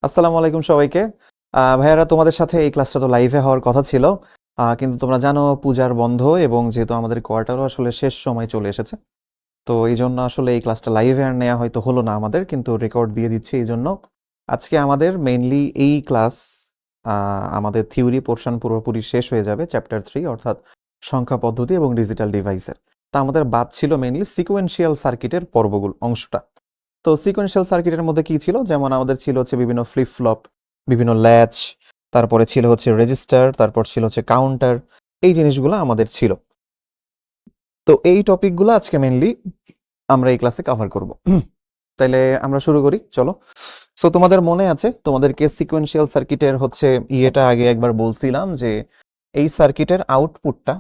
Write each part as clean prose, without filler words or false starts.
আসসালামু আলাইকুম সবাইকে। ভাইয়ারা, তোমাদের সাথে এই ক্লাসটা তো লাইভে হওয়ার কথা ছিল, কিন্তু তোমরা জানো পূজার বন্ধ এবং যেহেতু আমাদের কোয়ার্টারও আসলে শেষ সময় চলে এসেছে, তো এই জন্য আসলে এই ক্লাসটা লাইভে আর নেওয়া হয়তো হলো না আমাদের, কিন্তু রেকর্ড দিয়ে দিচ্ছি। এই জন্য আজকে আমাদের মেইনলি এই ক্লাস, আমাদের থিওরি পোর্শন পুরোপুরি শেষ হয়ে যাবে চ্যাপ্টার 3 অর্থাৎ সংখ্যা পদ্ধতি এবং ডিজিটাল ডিভাইসের। তা আমাদের বাদ ছিল মেইনলি সিকোয়েন্সিয়াল সার্কিটের অংশটা। তো সিকোয়েন্সিয়াল সার্কিটের মধ্যে কি ছিল, যেমন আমাদের ছিল হচ্ছে বিভিন্ন ফ্লিপ ফ্লপ, বিভিন্ন ল্যাচ, তারপরে ছিল হচ্ছে রেজিস্টার, তারপর ছিল হচ্ছে কাউন্টার। এই জিনিসগুলো আমাদের ছিল। তো এই টপিকগুলো আজকে মেইনলি আমরা এই ক্লাসে কভার করব। তাইলে আমরা শুরু করি, চলো। সো তোমাদের মনে আছে, তোমাদেরকে সিকোয়েন্সিয়াল সার্কিটের হচ্ছে ইয়েটা আগে একবার বলছিলাম যে এই সার্কিটের আউটপুটটা,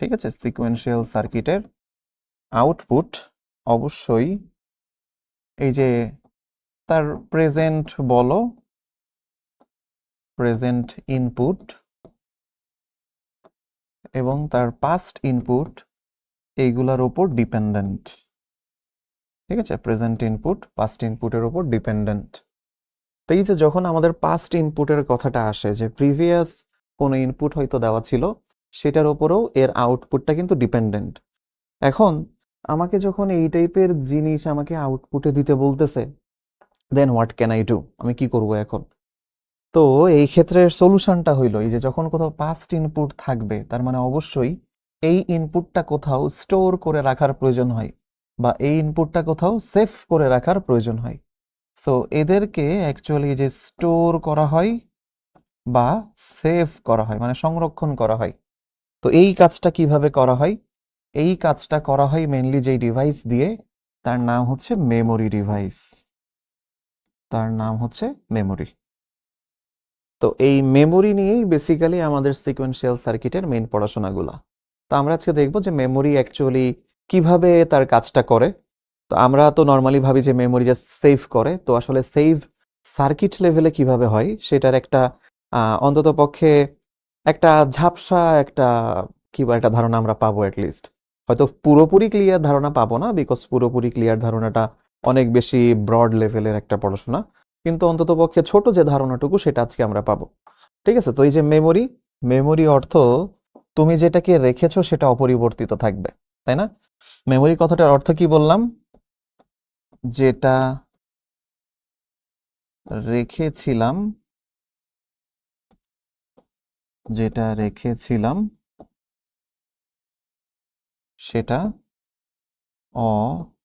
ঠিক আছে, সিকোয়েন্সিয়াল সার্কিটের আউটপুট অবশ্যই এই যে তার প্রেজেন্ট বলো, প্রেজেন্ট ইনপুট এবং তার পাস্ট ইনপুট, এইগুলার ওপর ডিপেন্ডেন্ট। ঠিক আছে, প্রেজেন্ট ইনপুট পাস্ট ইনপুটের ওপর ডিপেন্ডেন্ট। তো এই যে যখন আমাদের পাস্ট ইনপুটের কথাটা আসে, যে প্রিভিয়াস কোনো ইনপুট হয়তো দেওয়া ছিল, সেটার ওপরেও এর আউটপুটটা কিন্তু ডিপেন্ডেন্ট। এখন আমাকে যখন এই টাইপের জিনিস আমাকে আউটপুটে দিতে বলতেছে, দেন হোয়াট ক্যান আই ডু, আমি কি করব এখন? তো এই ক্ষেত্রে সলিউশনটা হইল এই যে যখন কোথাও পাস্ট ইনপুট থাকবে, তার মানে অবশ্যই এই ইনপুটটা কোথাও স্টোর করে রাখার প্রয়োজন হয়, বা এই ইনপুটটা কোথাও সেভ করে রাখার প্রয়োজন হয়। সো এদেরকে অ্যাকচুয়ালি যে স্টোর করা হয় বা সেভ করা হয়, মানে সংরক্ষণ করা হয়। তো এই কাজটা কিভাবে করা হয়? এই কাজটা করা হয় মেইনলি যেই ডিভাইস দিয়ে, তার নাম হচ্ছে মেমোরি ডিভাইস। তার নাম হচ্ছে মেমোরি। তো এই মেমোরি নিয়েই বেসিক্যালি আমাদের সিকোয়েন্সিয়াল সার্কিটের মেইন পড়াশোনাগুলা। তো আমরা আজকে দেখব যে মেমোরি অ্যাকচুয়ালি কিভাবে তার কাজটা করে। তো আমরা তো নর্মালি ভাবি যে মেমোরি জাস্ট সেভ করে, তো আসলে সেভ সার্কিট লেভেলে কিভাবে হয় সেটার একটা অন্তত পক্ষে একটা ঝাপসা একটা একটা ধারণা আমরা পাবো অ্যাটলিস্ট। হয়তো পুরোপুরি ক্লিয়ার ধারণা পাবো না, বিকজ পুরোপুরি ক্লিয়ার ধারণাটা অনেক বেশি ব্রড লেভেলের একটা পড়াশোনা, কিন্তু অন্তত পক্ষে ছোট যে ধারণাটুকু সেটা আজকে আমরা পাবো। ঠিক আছে, তো এই যে মেমোরি, মেমোরি অর্থ তুমি যেটাকে রেখেছো সেটা অপরিবর্তিত থাকবে, তাই না? মেমোরি কথাটার অর্থ কি বললাম? যেটা রেখেছিলাম, যেটা রেখেছিলাম সেটা অপরিবর্তিত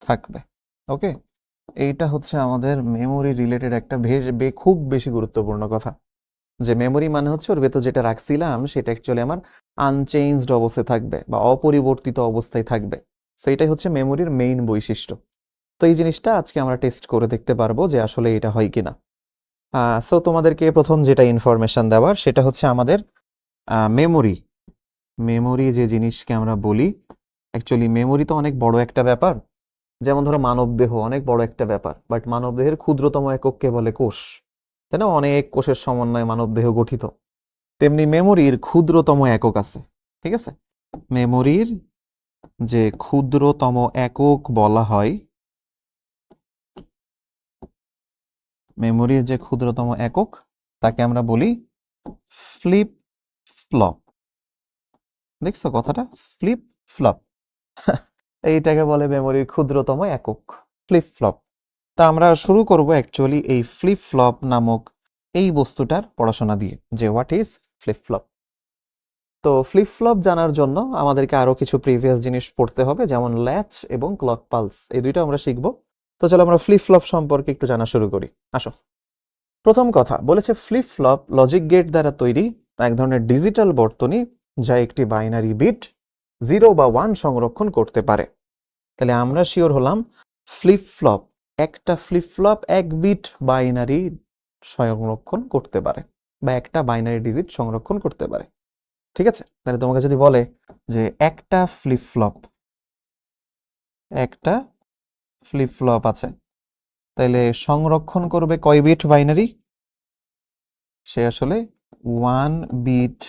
থাকবে। ওকে, এইটা হচ্ছে আমাদের মেমোরি রিলেটেড একটা খুব বেশি গুরুত্বপূর্ণ কথা, যে মেমোরি মানে হচ্ছে ওর ভেতর যেটা রাখছিলাম সেটা অ্যাকচুয়ালি আমার আনচেঞ্জড অবস্থায় থাকবে বা অপরিবর্তিত অবস্থায় থাকবে। সো এটাই হচ্ছে মেমোরির মেইন বৈশিষ্ট্য। তো এই জিনিসটা আজকে আমরা টেস্ট করে দেখতে পারবো যে আসলে এটা হয় কিনা। সো তোমাদেরকে প্রথম যেটা ইনফরমেশন দেওয়ার সেটা হচ্ছে আমাদের মেমোরি। মেমোরি যে জিনিসকে আমরা বলি, অ্যাকচুয়ালি মেমোরি তো অনেক বড় একটা ব্যাপার। যেমন ধরো মানবদেহ অনেক বড় একটা ব্যাপার, বাট মানবদেহের ক্ষুদ্রতম একককে বলে কোষ, তাই না? অনেক কোষের সমন্বয়ে মানবদেহ গঠিত। তেমনি মেমোরির ক্ষুদ্রতম একক আছে, ঠিক আছে? মেমোরির যে ক্ষুদ্রতম একক বলা হয়, মেমোরির যে ক্ষুদ্রতম একক তাকে আমরা বলি ফ্লিপ ফ্লপ। দেখছো কথাটা, ফ্লিপ ফ্লপ। এইটাকে বলে মেমোরির ক্ষুদ্রতম একক, ফ্লিপ ফ্লপ। তা আমরা শুরু করব অ্যাকচুয়ালি এই ফ্লিপ ফ্লপ নামক এই বস্তুটার পড়াশোনা দিয়ে, যে হোয়াট ইজ ফ্লিপ ফ্লপ। তো ফ্লিপ ফ্লপ জানার জন্য আমাদেরকে আরো কিছু প্রিভিয়াস জিনিস পড়তে হবে, যেমন ল্যাচ এবং ক্লক পালস, এই দুইটা আমরা শিখব। তো চলো আমরা ফ্লিপ ফ্লপ সম্পর্কে একটু জানা শুরু করি, আসো। প্রথম কথা বলেছে, ফ্লিপ ফ্লপ লজিক গেট দ্বারা তৈরি এক ধরনের ডিজিটাল বর্তনী, যা একটি বাইনারি বিট 0 বা 1 সংরক্ষণ করতে পারে। তাহলে আমরা শিওর হলাম ফ্লিপ ফ্লপ, একটা ফ্লিপ ফ্লপ 1 বিট বাইনারি সংরক্ষণ করতে পারে, বা একটা বাইনারি ডিজিট সংরক্ষণ করতে পারে। ঠিক আছে, তাহলে তোমাকে যদি বলে যে একটা ফ্লিপ ফ্লপ আছে, তাহলে সংরক্ষণ করবে কয় বিট বাইনারি? সে আসলে 1 বিট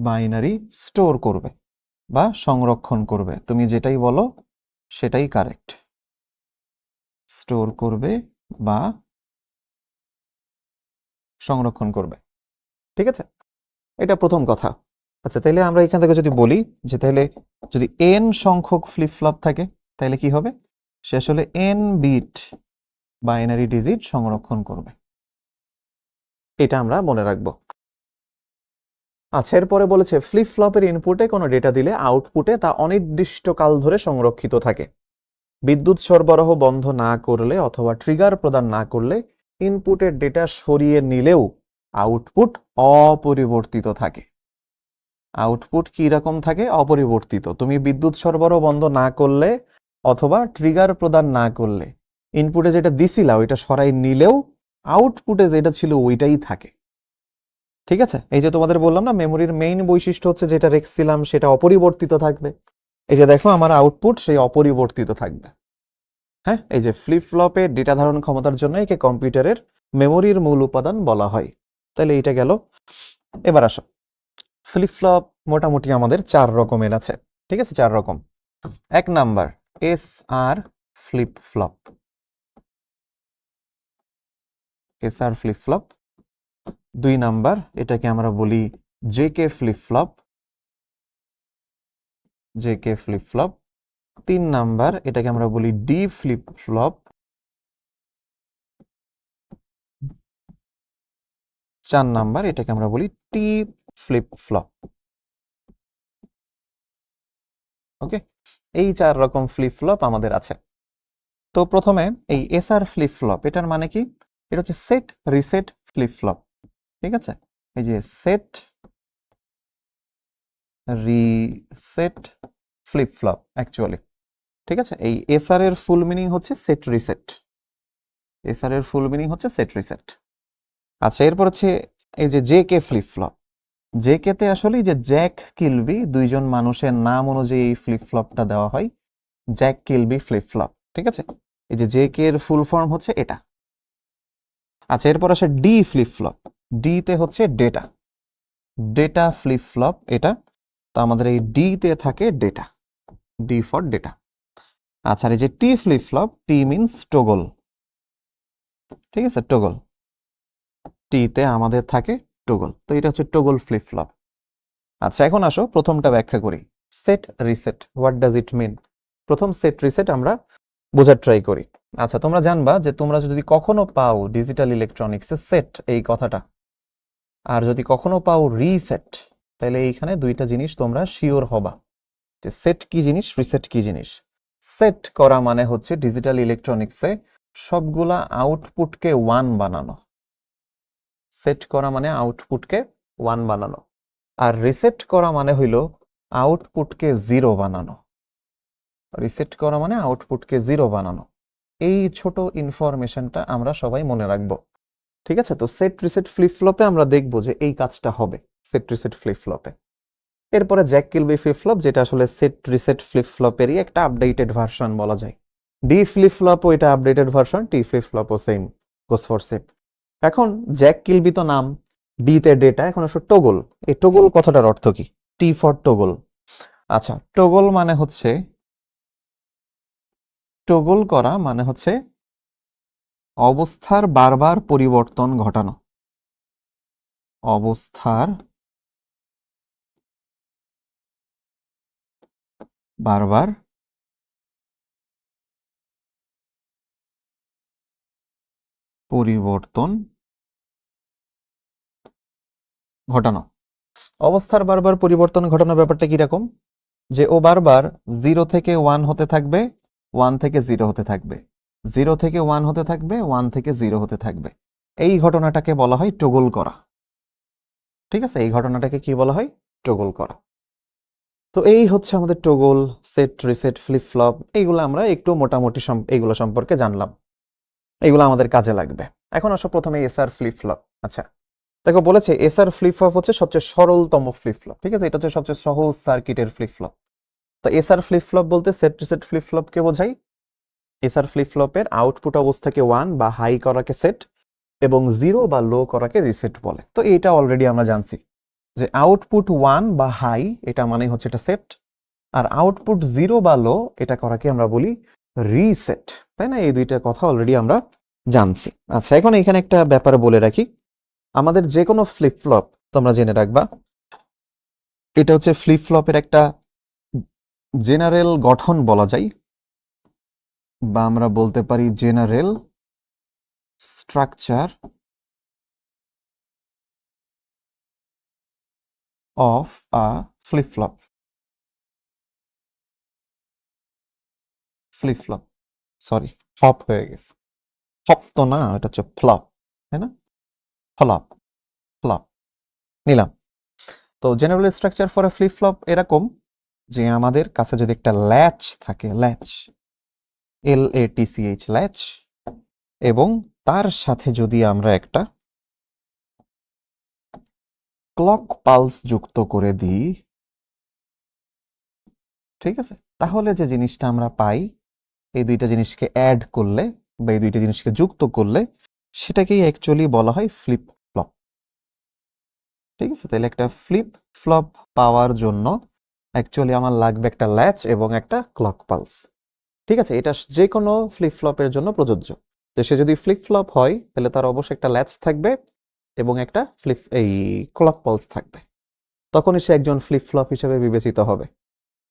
বাইনারি স্টোর করবে বা সংরক্ষণ করবে, তুমি যেটাই বলো সেটাই কারেক্ট। স্টোর করবে বা সংরক্ষণ করবে, ঠিক আছে, এটা প্রথম কথা। আচ্ছা, তাহলে আমরা এখান থেকে যদি বলি যে তাহলে যদি n সংখ্যক ফ্লিপ ফ্লপ থাকে তাহলে কি হবে, সে আসলে n বিট বাইনারি ডিজিট সংরক্ষণ করবে, এটা আমরা মনে রাখবো। আচ্ছা, এরপরে বলেছে ফ্লিপ ফ্লপের ইনপুটে কোনো ডেটা দিলে আউটপুটে তা অনির্দিষ্টকাল ধরে সংরক্ষিত থাকে। বিদ্যুৎ সরবরাহ বন্ধ না করলে অথবা ট্রিগার প্রদান না করলে ইনপুটের ডেটা সরিয়ে নিলেও আউটপুট অপরিবর্তিত থাকে। আউটপুট কি রকম থাকে? অপরিবর্তিত। তুমি বিদ্যুৎ সরবরাহ বন্ধ না করলে অথবা ট্রিগার প্রদান না করলে ইনপুটে যেটা দিছিলা ওইটা সরাই নিলেও আউটপুটে যেটা ছিল ওইটাই থাকে, ঠিক আছে। এই যে তোমাদের বললাম না, মেমোরির মেইন বৈশিষ্ট্য হচ্ছে যেটা রেখেছিলাম সেটা অপরিবর্তিত থাকবে। এই যে দেখো আমার আউটপুট সেই অপরিবর্তিত থাকবে। হ্যাঁ, এই যে ফ্লিপ ফ্লপের ডেটা ধারণ ক্ষমতার জন্য একে কম্পিউটারের মেমোরির মূল উপাদান বলা হয়। তাহলে এইটা গেল। এবার আসো, ফ্লিপ ফ্লপ মোটামুটি আমাদের 4 রকমের আছে, ঠিক আছে, 4 রকম। 1 number SR flip flop, SR flip flop. 2 number এটাকে আমরা বলি JK flip flop, JK flip flop. 3 number এটাকে আমরা বলি D ফ্লিপ ফ্লপ। 4 নাম্বার এটাকে আমরা বলি T ফ্লিপ ফ্লপ। ওকে, এই 4 রকম ফ্লিপ ফ্লপ আমাদের আছে। তো প্রথমে এই SR ফ্লিপ ফ্লপ, এটার মানে কি? এটা হচ্ছে সেট রিসেট ফ্লিপ ফ্লপ, ঠিক আছে। এই যে set reset flip flop actually, ঠিক আছে। এই SR এর ফুল মিনিং হচ্ছে সেট রিসেট, SR এর ফুল মিনিং হচ্ছে সেট রিসেট। আচ্ছা, এরপর হচ্ছে এই যে JK ফ্লিপ ফ্লপ। JK তে আসলে এই যে জ্যাক কিলবি, দুইজন মানুষের নাম অনুযায়ী এই ফ্লিপ ফ্লপটা দেওয়া হয়, জ্যাক কিলবি ফ্লিপ ফ্লপ, ঠিক আছে। এই যে JK এর ফুল ফর্ম হচ্ছে এটা। আচ্ছা, এরপর আসে D ফ্লিপ ফ্লপ। D তে হচ্ছে ডেটা, ডেটা ফ্লিপ ফ্লপ এটা। তো আমাদের এই D তে থাকে ডেটা, D ফর ডেটা। আচ্ছা, আর এই যে T flip flop, T means toggle, ঠিক আছে, টগল। T তে আমাদের থাকে টগল, তো এটা হচ্ছে টগল ফ্লিপ ফ্লপ। আচ্ছা, এখন আসো প্রথমটা ব্যাখ্যা করি, set reset. What does it mean? প্রথম সেট রিসেট আমরা বোঝার ট্রাই করি। আচ্ছা, তোমরা জানবা যে তোমরা যদি কখনো পাও ডিজিটাল ইলেকট্রনিক্সে সেট এই কথাটা, আর যদি কখনো পাও রিসেট, তাহলে এইখানে দুইটা জিনিস তোমরা শিওর হবা যে সেট কি জিনিস, রিসেট কি জিনিস। সেট করা মানে হচ্ছে ডিজিটাল ইলেকট্রনিক্সে সবগুলা আউটপুটকে 1 বানানো। সেট করা মানে আউটপুটকে 1 বানানো, আর রিসেট করা মানে হইল আউটপুটকে 0 বানানো। রিসেট করা মানে আউটপুটকে 0 বানানো। এই ছোট ইনফরমেশনটা আমরা সবাই মনে রাখবো, ঠিক আছে। তো সেট রিসেট ফ্লিপ ফ্লপে আমরা দেখব যে এই কাজটা হবে সেট রিসেট ফ্লিপ ফ্লপে। এরপরে জ্যাক কিলবি ফ্লিপ ফ্লপ, যেটা আসলে সেট রিসেট ফ্লিপ ফ্লপেরই একটা আপডেটেড ভার্সন বলা যায়। ডি ফ্লিপ ফ্লপও এটা আপডেটেড ভার্সন, টি ফ্লিপ ফ্লপও সেম, গোস ফর সেম। এখন জ্যাক কিলবি তো নাম, ডি তে ডেটা। এখন আসলে টগল, এই টগল কথাটার অর্থ কি? T for toggle. আচ্ছা, টগল মানে হচ্ছে, টগল করা মানে হচ্ছে অবস্থার বারবার পরিবর্তন ঘটানো, অবস্থার বারবার পরিবর্তন ঘটানো। অবস্থার বারবার পরিবর্তন ঘটানো ব্যাপারটা কিরকম? যে ও বারবার 0 থেকে 1 হতে থাকবে, 1 থেকে 0 হতে থাকবে, 0 থেকে 1 হতে থাকবে, 1 থেকে 0 হতে থাকবে। এই ঘটনাটাকে বলা হয় টগল করা, ঠিক আছে। এই ঘটনাটাকে কি বলা হয়? টগল করা। তো এই হচ্ছে আমাদের toggle, set reset flip flop. এইগুলো আমরা একটু মোটামুটি এইগুলো সম্পর্কে জানলাম, এগুলো আমাদের কাজে লাগবে। এখন আসো প্রথমে এসআর ফ্লিপ ফ্লপ। আচ্ছা, দেখো বলেছে এসআর ফ্লিপ ফ্লপ হচ্ছে সবচেয়ে সরলতম ফ্লিপ ফ্লপ, ঠিক আছে। এটা হচ্ছে সবচেয়ে সহজ সার্কিটের ফ্লিপ ফ্লপ। তো এসআর ফ্লিপ ফ্লপ বলতে সেট রিসেট ফ্লিপ ফ্লপকে বোঝাই। এসআর ফ্লিপ ফ্লপের আউটপুট অবস্থাকে 1 বা হাই করাকে সেট এবং 0 বা লো করাকে রিসেট বলে। তো এইটা অলরেডি আমরা জানছি। যে আউটপুট 1 বা হাই, এটা মানে হচ্ছে এটা সেট, আর আউটপুট 0 বা লো, এটা করাকে আমরা বলি রিসেট, তাই না? এই দুইটা কথা অলরেডি আমরা জানছি। আচ্ছা, এখন এখানে একটা ব্যাপার বলে রাখি, আমাদের যে কোনো ফ্লিপ ফ্লপ তোমরা জেনে রাখবা, এটা হচ্ছে ফ্লিপ ফ্লপের একটা জেনারেল গঠন বলা যায়, বা আমরা বলতে পারি general structure of a flip flop. Flip flop, sorry, flop হয়ে গেছে, ফ্লপ তো না, এটা হচ্ছে ফ্লপ, তাই না? ফ্লপ, ফ্লপ নিলাম। তো general structure for a flip flop এরকম যে আমাদের কাছে যদি একটা ল্যাচ থাকে, ল্যাচ, LATCH, ল্যাচ, এবং তার সাথে যদি আমরা একটা ক্লক পালস যুক্ত করে দিই, ঠিক আছে, তাহলে যে জিনিসটা আমরা পাই, এই দুইটা জিনিসকে অ্যাড করলে বা এই দুইটা জিনিসকে যুক্ত করলে সেটাকেই অ্যাকচুয়ালি বলা হয় ফ্লিপ ফ্লপ। ঠিক আছে, তাহলে একটা ফ্লিপ ফ্লপ পাওয়ার জন্য অ্যাকচুয়ালি আমার লাগবে একটা ল্যাচ এবং একটা ক্লক পালস। ঠিক আছে, এটা যে কোনো ফ্লিপ ফ্লপের জন্য প্রযোজ্য। তো সে যদি ফ্লিপ ফ্লপ হয় তাহলে তার অবশ্যই একটা ল্যাচ থাকবে এবং একটা ক্লক পালস থাকবে, তখনই সে একজন ফ্লিপ ফ্লপ হিসেবে বিবেচিত হবে।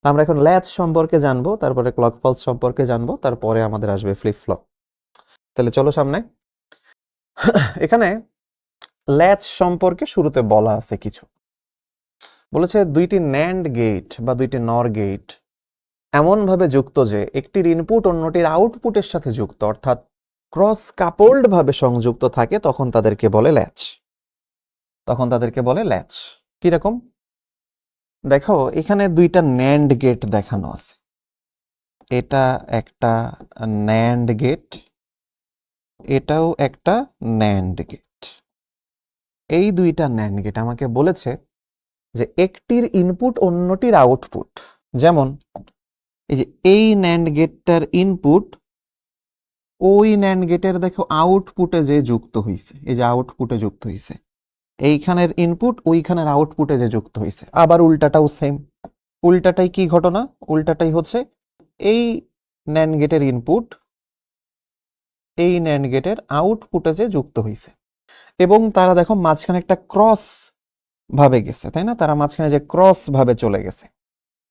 আমরা এখন ল্যাচ সম্পর্কে জানবো, তারপরে ক্লক পালস সম্পর্কে জানবো, তারপরে আমাদের আসবে ফ্লিপ ফ্লপ। তাহলে চলো সামনে। এখানে ল্যাচ সম্পর্কে শুরুতে বলা আছে কিছু, বলেছে দুইটি ন্যান্ড গেট বা দুইটি নর গেট এমনভাবে যুক্ত যে একটির ইনপুট অন্যটির আউটপুটের সাথে যুক্ত, অর্থাৎ ক্রস কাপলড ভাবে সংযুক্ত থাকে, তখন তাদেরকে বলে ল্যাচ। তখন তাদেরকে বলে ল্যাচ। কিরকম দেখো, এখানে দুইটা ন্যান্ড গেট দেখানো আছে, এটা একটা ন্যান্ড গেট, এটাও একটা ন্যান্ড গেট। এই দুইটা ন্যান্ড গেট আমাকে বলেছে যে একটির ইনপুট অন্যটির আউটপুট, যেমন এই যে এই ন্যান্ড গেটটার ইনপুট ওই ন্যান্ড গেটের দেখো আউটপুটে যে যুক্ত হইছে, এই যে আউটপুটে যুক্ত হইছে, এইখানের ইনপুট ওইখানের আউটপুটে যে যুক্ত হইছে। আবার উল্টাটাও সেম, উল্টাটাই কি ঘটনা, উল্টাটাই হচ্ছে এই ন্যান্ড গেটের ইনপুট এই ন্যান্ড গেটের আউটপুটে যে যুক্ত হইছে, এবং তারা দেখো মাঝখানে একটা ক্রস ভাবে গেছে, তাই না? তারা মাঝখানে যে ক্রস ভাবে চলে গেছে,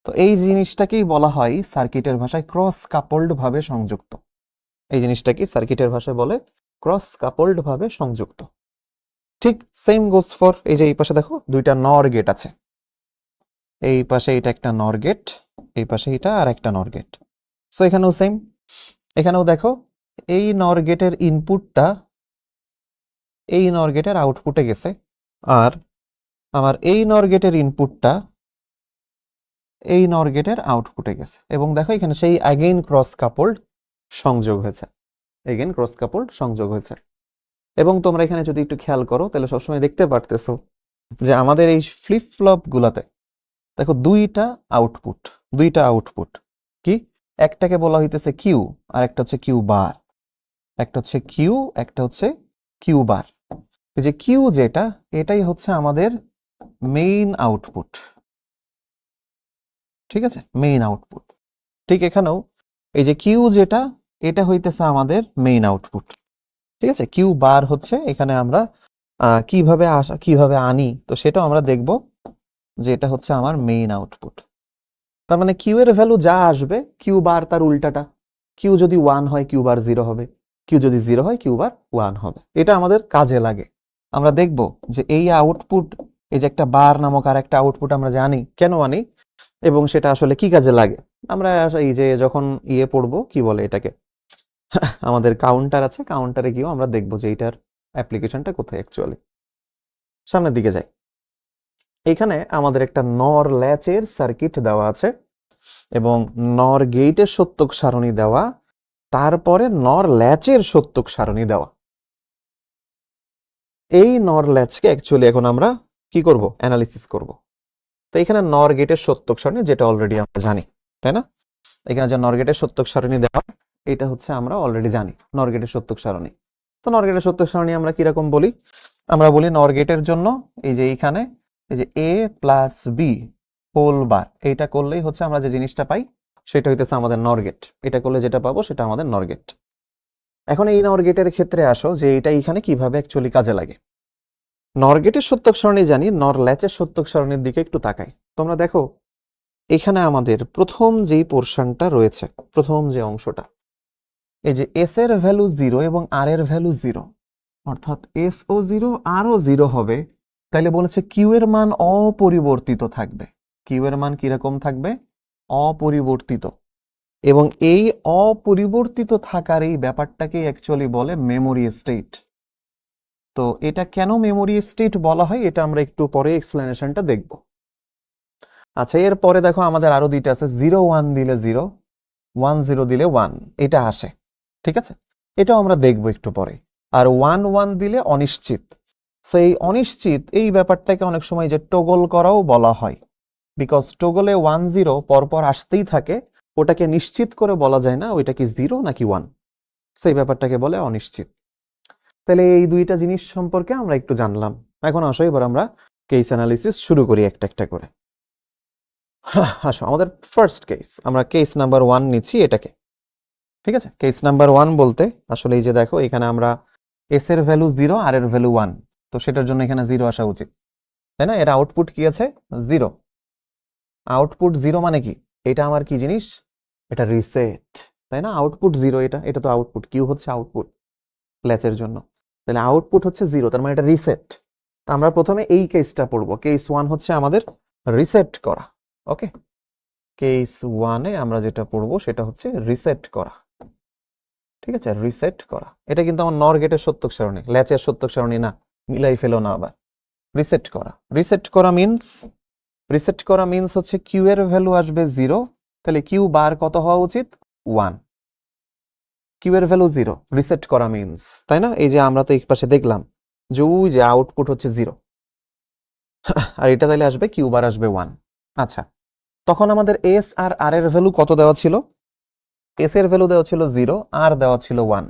তো এই জিনিসটাকেই বলা হয় সার্কিটের ভাষায় ক্রস কাপলড ভাবে সংযুক্ত। এই জিনিসটাকে সার্কিটের ভাষায় বলে ক্রস কাপলড ভাবে সংযুক্ত। ঠিক সেম গোস ফর এই যে এই পাশে দেখো দুইটা নর গেট আছে, এই পাশে এটা একটা নর গেট, এই পাশে এটা আর একটা নর গেট। সো এখানেও সেম, এখানেও দেখো এই নর গেটের ইনপুটটা এই নর গেটের আউটপুটে গেছে, আর আমার এই নর গেটের ইনপুটটা এই নর গেটের আউটপুটে গেছে, এবং দেখো এখানে সেই অ্যাগেইন ক্রস কাপলড সংযোগ হয়েছে, এগেইন ক্রস কাপলড সংযোগ হয়েছে। এবং তোমরা এখানে যদি একটু খেয়াল করো তাহলে সবসময় দেখতে পারতেছো যে আমাদের এই ফ্লিপ ফ্লপ গুলাতে দেখো দুইটা আউটপুট কি, একটাকে বলা হইতেছে কিউ আর একটা হচ্ছে কিউ বার, একটা হচ্ছে কিউ, একটা হচ্ছে কিউ বার। এই যে কিউ যেটা, এটাই হচ্ছে আমাদের মেইন আউটপুট, ঠিক আছে, মেইন আউটপুট। ঠিক এখানেও এই যে কিউ যেটা, এটা হইতেছে আমাদের মেইন আউটপুট, ঠিক আছে। কিউ বার হচ্ছে এখানে আমরা কিভাবে আনি, তো সেটাও আমরা দেখব যে এটা হচ্ছে আমার মেইন আউটপুট। তার মানে কিউ এর ভ্যালু যা আসবে, কিউ বার তার উল্টাটা, কিউ যদি 1 হয় কিউ বার 0 হবে, কিউ যদি 0 হয় কিউ বার 1 হবে। এটা আমাদের কাজে লাগে। আমরা দেখব যে এই আউটপুট, এই যে একটা বার নামক আর একটা আউটপুট আমরা জানি কেন আনি এবং সেটা আসলে কি কাজে লাগে। আমরা এই যে যখন পড়বো কি বলে এটাকে, আমাদের কাউন্টার আছে, কাউন্টারে গিয়েও আমরা দেখবো যে এইটার অ্যাপ্লিকেশনটা কোথায় অ্যাকচুয়ালি। সামনের দিকে যাই, এখানে আমাদের একটা নর ল্যাচের সার্কিট দেওয়া আছে এবং নর গেটের সত্যক সারণী দেওয়া, তারপরে নর ল্যাচের সত্যক সারণী দেওয়া। এই নর ল্যাচকে অ্যাকচুয়ালি এখন আমরা কি করব, অ্যানালিসিস করব। তো এখানে নর গেটের সত্যক সারণী যেটা অলরেডি আমরা জানি, তাই না? এখানে যে নর গেটের সত্যক সারণী দেওয়া, এটা হচ্ছে আমরা অলরেডি জানি নর গেটের সত্যক সারণী। তো নর গেটের সত্যক সারণী আমরা কিরকম বলি, আমরা বলি নর গেটের জন্য এই যে এইখানে এই যে a plus B whole bar, এইটা করলেই হচ্ছে আমরা যে জিনিসটা পাই সেটা হইতেছে আমাদের নর গেট। এটা করলে যেটা পাবো সেটা আমাদের নর গেট। এখন এই নর গেটের ক্ষেত্রে আসো যে এটা এখানে কিভাবে অ্যাকচুয়ালি কাজে লাগে। নর গেটের সত্যক সারণী জানি, নর ল্যাচের সত্যক সারণীর দিকে একটু তাকাই। তোমরা দেখো এখানে আমাদের প্রথম যেই পোর্শনটা রয়েছে, প্রথম যে অংশটা, এই যে এস এর ভ্যালু 0 এবং আর এর ভ্যালু 0, অর্থাৎ এস ও 0 আরও 0 হবে, তাইলে বলেছে কিউ এর মান অপরিবর্তিত থাকবে। কিউ এর মান কিরকম থাকবে? অপরিবর্তিত। এবং এই অপরিবর্তিত থাকার এই ব্যাপারটাকে অ্যাকচুয়ালি বলে মেমোরি স্টেট। তো এটা কেন মেমোরি স্টেট বলা হয় এটা আমরা একটু পরে এক্সপ্লেনেশনটা দেখব। আচ্ছা, এরপরে দেখো আমাদের আরো দুইটা আছে, 0 1 দিলে 0, 1 0 দিলে 1, এটা আসে। ঠিক আছে, এটাও আমরা দেখবো একটু পরে। আর 1 1 দিলে অনিশ্চিত। সো এই অনিশ্চিত এই ব্যাপারটাকে অনেক সময় যে টগল করাও বলা হয়, বিকজ টগলে 1 0 পরপর আসতেই থাকে, ওটাকে নিশ্চিত করে বলা যায় না ওইটা কি 0 নাকি 1, সেই ব্যাপারটাকে বলে অনিশ্চিত। তাহলে এই দুইটা জিনিস সম্পর্কে আমরা একটু জানলাম। এখন আসো এবার আমরা কেস অ্যানালিসিস শুরু করি একটা একটা করে। আসো আমাদের ফার্স্ট কেস, আমরা কেস নাম্বার 1 নিচ্ছি এটাকে। ঠিক আছে, কেস নাম্বার 1 বলতে আসলে এই যে দেখো এখানে আমরা এস এর ভ্যালু 0, আর এর ভ্যালু 1, তো সেটার জন্য এখানে 0 আসা উচিত, তাই না? এর আউটপুট কি আছে? 0। আউটপুট 0 মানে কি? এটা আমার কি জিনিস? এটা রিসেট, তাই না? আউটপুট 0, এটা তো আউটপুট, কিউ হচ্ছে আউটপুট ল্যাচের জন্য। তাহলে আউটপুট হচ্ছে 0, তার মানে এটা রিসেট। আমরা প্রথমে এই কেসটা পড়বো। কেস 1 হচ্ছে আমাদের রিসেট করা। ওকে, কেস 1-এ আমরা যেটা পড়বো সেটা হচ্ছে রিসেট করা। ঠিক আছে, রিসেট করা। এটা কিন্তু আমার নর গেটের সত্যক সারণী, ল্যাচের সত্যক সারণী না, মিলাই ফেলো না আবার। রিসেট করা, রিসেট করা মিন্স হচ্ছে কিউ এর ভ্যালু আসবে 0, তাহলে কিউ বার কত হওয়া উচিত? 1। কিউ এর ভ্যালু 0, রিসেট করা মিন্স, তাই না? এই যে আমরা তো এই পাশে দেখলাম যে ওই যে আউটপুট হচ্ছে 0, আর এটা তাহলে আসবে কিউ বার আসবে 1। আচ্ছা, তখন আমাদের এস আর আর এর ভ্যালু কত দেওয়া ছিল? এস এর ভ্যালু দেওয়া ছিল 0, আর দেওয়া ছিল 1।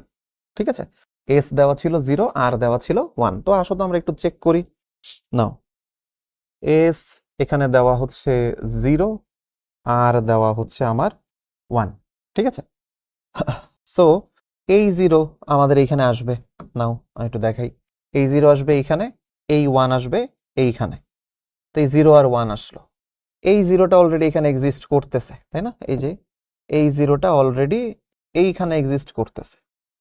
ঠিক আছে, এস দেওয়া ছিল 0, আর দেওয়া ছিল 1। তো আসো তো আমরা একটু চেক করি। নাও, এস এখানে দেওয়া হচ্ছে 0, আর দেওয়া হচ্ছে আমার 1। ঠিক আছে, সো এই 0 আমাদের এইখানে আসবে। নাও আমি একটু দেখাই, এই 0 আসবে এইখানে, এই 1 আসবে এইখানে। তো এই 0 আর 1 আসলো, এই 0টা অলরেডি এখানে এক্সিস্ট করতেছে, তাই না? এই যে এই 0টা অলরেডি এইখানে এক্সিস্ট করতেছে,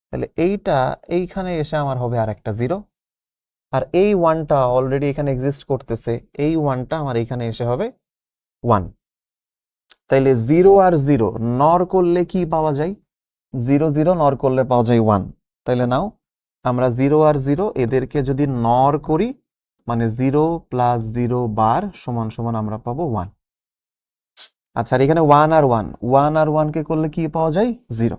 তাহলে এইটা এইখানে এসে আমার হবে আর একটা 0, আর এই 1টা অলরেডি এখানে এক্সিস্ট করতেছে, এই 1টা আমার এখানে এসে হবে 1। তাইলে 0 আর 0 নর করলে কি পাওয়া যায়? 0 0 নর করলে পাওয়া যায় 1। তাইলে নাও আমরা 0 আর 0 এদেরকে যদি নর করি, মানে 0 প্লাস 0 বার সমান সমান আমরা পাবো 1। আচ্ছা, আর এখানে 1 আর 1 কে করলে কি পাওয়া যায়? 0।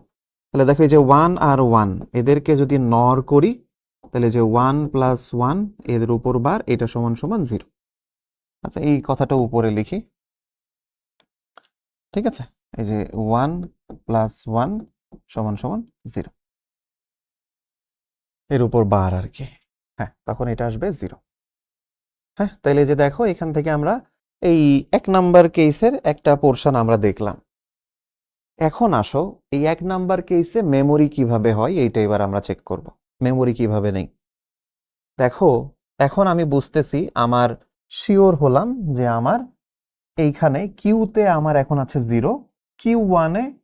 তাহলে দেখো এই যে 1 আর 1 এদেরকে যদি নর করি, তাহলে যে 1 প্লাস 1 এদের উপর বার, এটা সমান সমান 0। আচ্ছা, এই কথাটা উপরে লিখি। ঠিক আছে, এই যে 1 প্লাস 1 সমান সমান 0, এর উপর বার আর কি। হ্যাঁ, তখন এটা আসবে 0। হ্যাঁ, তাইলে যে দেখো এখান থেকে আমরা এই 1 নাম্বার কেসের একটা পোর্শন আমরা দেখলাম। এখন আসো এই 1 নাম্বার কেসে মেমোরি কিভাবে হয় এইটা এবার আমরা চেক করব। মেমোরি কিভাবে নেই দেখো, এখন আমি বুঝতেছি, আমার শিওর হলাম যে আমার এইখানে কিউতে আমার এখন আছে 0,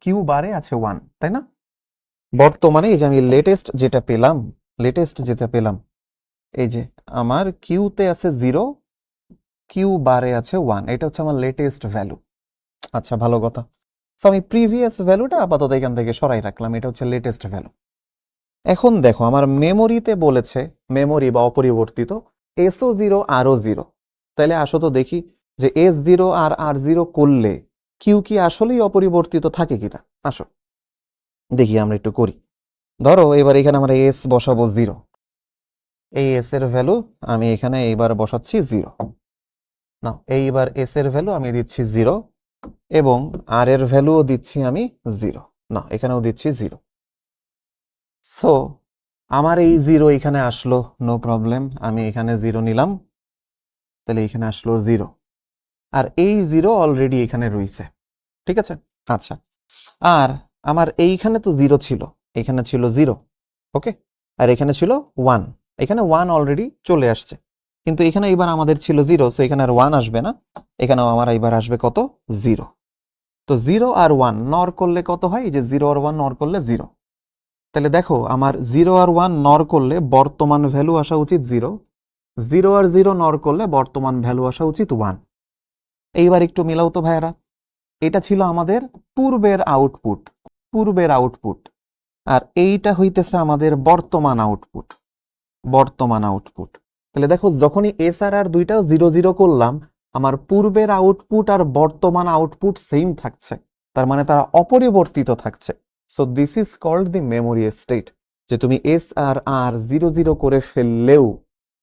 কিউ বারে আছে 1, তাই না? বর্তমানে এই যে আমি লেটেস্ট যেটা পেলাম, এই যে আমার কিউতে আছে 0, কিউ বারে আছে 1, এটা হচ্ছে আমার লেটেস্ট ভ্যালু। আচ্ছা, ভালো কথা। তো আমি প্রিভিয়াস ভ্যালুটা আপাতত এখান থেকে সরাই রাখলাম, এটা হচ্ছে লেটেস্ট ভ্যালু। এখন দেখো আমার মেমোরিতে বলেছে, মেমোরি বা অপরিবর্তিত, এসও 0 আরও 0। তাহলে আসো তো দেখি যে S0 আর R0 করলে কিউ কি আসলেই অপরিবর্তিত থাকে কিনা। আসো দেখি আমরা একটু করি। ধরো এবার এখানে আমরা এস বসাবো 0, এই এস এর ভ্যালু আমি এখানে এইবার বসাচ্ছি 0। না, এইবার এস এর ভ্যালু আমি দিচ্ছি 0, এবং আর এর ভ্যালুও দিচ্ছি আমি 0। না, এখানেও দিচ্ছি 0। সো আমার এই 0 এখানে আসলো, নো প্রবলেম, আমি এখানে 0 নিলাম। তাহলে এখানে আসলো 0, আর এই 0 অলরেডি এখানে রয়েছে, ঠিক আছে। আচ্ছা, আর আমার এইখানে তো 0 ছিল, এখানে ছিল 0, ওকে, আর এখানে ছিল 1, এখানে 1 অলরেডি চলে আসছে, কিন্তু এখানে এবার আমাদের ছিল 0, সো এখানে আর 1 আসবে না, এখানেও আমার এবার আসবে কত, 0। তো 0 আর 1 নর করলে কত হয়, এই যে 0 আর 1 নর করলে 0। তাহলে দেখো আমার 0 আর 1 নর করলে বর্তমান ভ্যালু আসা উচিত 0, 0 আর 0 নর করলে বর্তমান ভ্যালু আসা উচিত 1। এইবার একটু মিলাও তো ভাইয়েরা, এটা ছিল আমাদের পূর্বের আউটপুট, পূর্বের আউটপুট, আর এইটা হইতেছে আমাদের বর্তমান আউটপুট, বর্তমান আউটপুট। তাহলে দেখো যখনই এস আর আর দুইটাও 0 0 করলাম, আমার পূর্বের আউটপুট আর বর্তমান আউটপুট সেম থাকছে, তার মানে তারা অপরিবর্তিত থাকছে। So this is called the memory state, যে তুমি এস আর আর 0 0 করে ফেললেও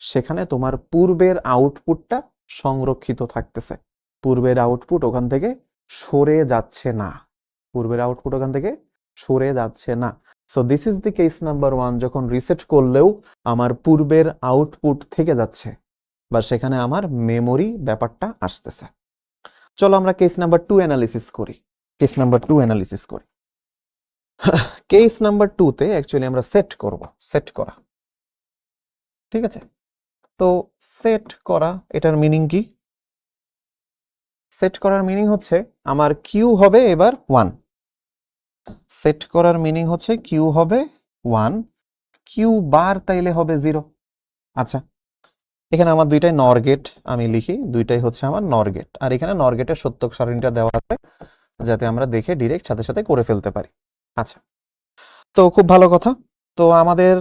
সেখানে তোমার পূর্বের আউটপুটটা সংরক্ষিত থাকতেছে, পূর্বের আউটপুট ওখান থেকে সরে যাচ্ছে না, পূর্বের আউটপুট ওখান থেকে সরে যাচ্ছে না। So this is the case number 1, যখন রিসেট করলেও আমার পূর্বের আউটপুট থেকে যাচ্ছে, বা সেখানে আমার মেমোরি ব্যাপারটা আসতেছে। চলো আমরা কেস নাম্বার 2 অ্যানালিসিস করি, কেস নাম্বার 2 অ্যানালিসিস করি। কেস নাম্বার 2 তে অ্যাকচুয়ালি আমরা সেট করব, সেট করা, ঠিক আছে। তো সেট করা, এটার মিনিং কি? সেট করার মিনিং হচ্ছে আমার কিউ হবে এবার 1, সেট করার মিনিং হচ্ছে কিউ হবে 1, কিউ বার তাইলে হবে 0। আচ্ছা, এখানে আমার দুইটাই নর গেট, আমি লিখি দুইটাই হচ্ছে আমার নর গেট, আর এখানে নর গেটের সত্যক সারণীটা দেওয়া আছে যাতে আমরা দেখে ডিরেক্ট সাথে সাথে করে ফেলতে পারি। আচ্ছা, তো খুব ভালো কথা। তো আমাদের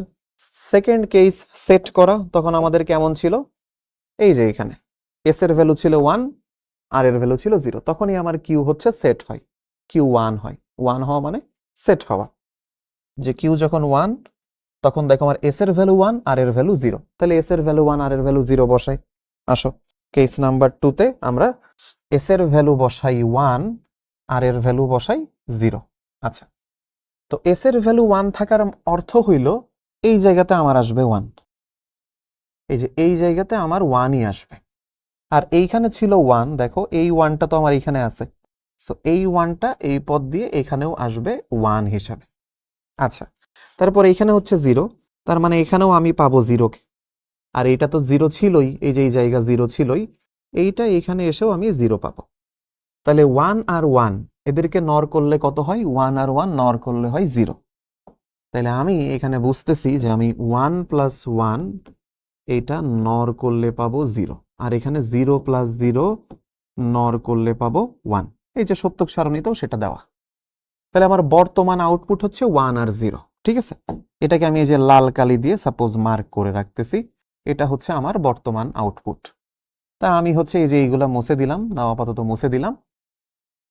সেকেন্ড কেস সেট করা, তখন আমাদের কেমন ছিল, এই যে এখানে এস এর ভ্যালু ছিল 1, আর এর ভ্যালু ছিল 0, তখনই আমার কিউ হচ্ছে সেট হয়, কিউ 1 হয়, 1 হওয়া মানে সেট হওয়া, যে কিউ যখন 1 তখন দেখো আমার এস এর ভ্যালু 1 আর এর ভ্যালু 0, তাহলে এস এর ভ্যালু 1 আর এর ভ্যালু 0 বসাই। আসো কেস নাম্বার 2 তে আমরা এস এর ভ্যালু বসাই 1 আর এর ভ্যালু বসাই 0। আচ্ছা, তো এস এর ভ্যালু 1 থাকার অর্থ হইল এই জায়গাতে আমার আসবে 1, এই যে এই জায়গাতে আমার 1ই আসবে, আর এইখানে ছিল 1, দেখো এই 1টা তো আমার এইখানে আছে, সো এই 1টা এই পদ দিয়ে এখানেও আসবে 1 হিসাবে। আচ্ছা, তারপর এখানে হচ্ছে 0, তার মানে এখানেও আমি পাবো 0 কে, আর এইটা তো 0 ছিলই, এই যে এই জায়গা 0 ছিলই, এইটা এখানে এসেও আমি 0 পাবো। তাহলে 1 আর 1 এদেরকে নর করলে কত হয়, 1 আর 1 নর করলে হয় 0। তাহলে আমি এখানে বুঝতেছি যে আমি 1 প্লাস 1 এইটা নর করলে পাবো 0, আর এখানে 0 প্লাস 0 নর করলে পাবো 1, এই যে সত্যক সারণীতেও সেটা দেওয়া। তাহলে আমার বর্তমান আউটপুট হচ্ছে 1 আর 0, ঠিক আছে। এটাকে আমি এই যে লাল কালি দিয়ে সাপোজ মার্ক করে রাখতেছি, এটা হচ্ছে আমার বর্তমান আউটপুট। তা আমি হচ্ছে এই যে এইগুলা মুছে দিলাম, না আপাতত মুছে দিলাম।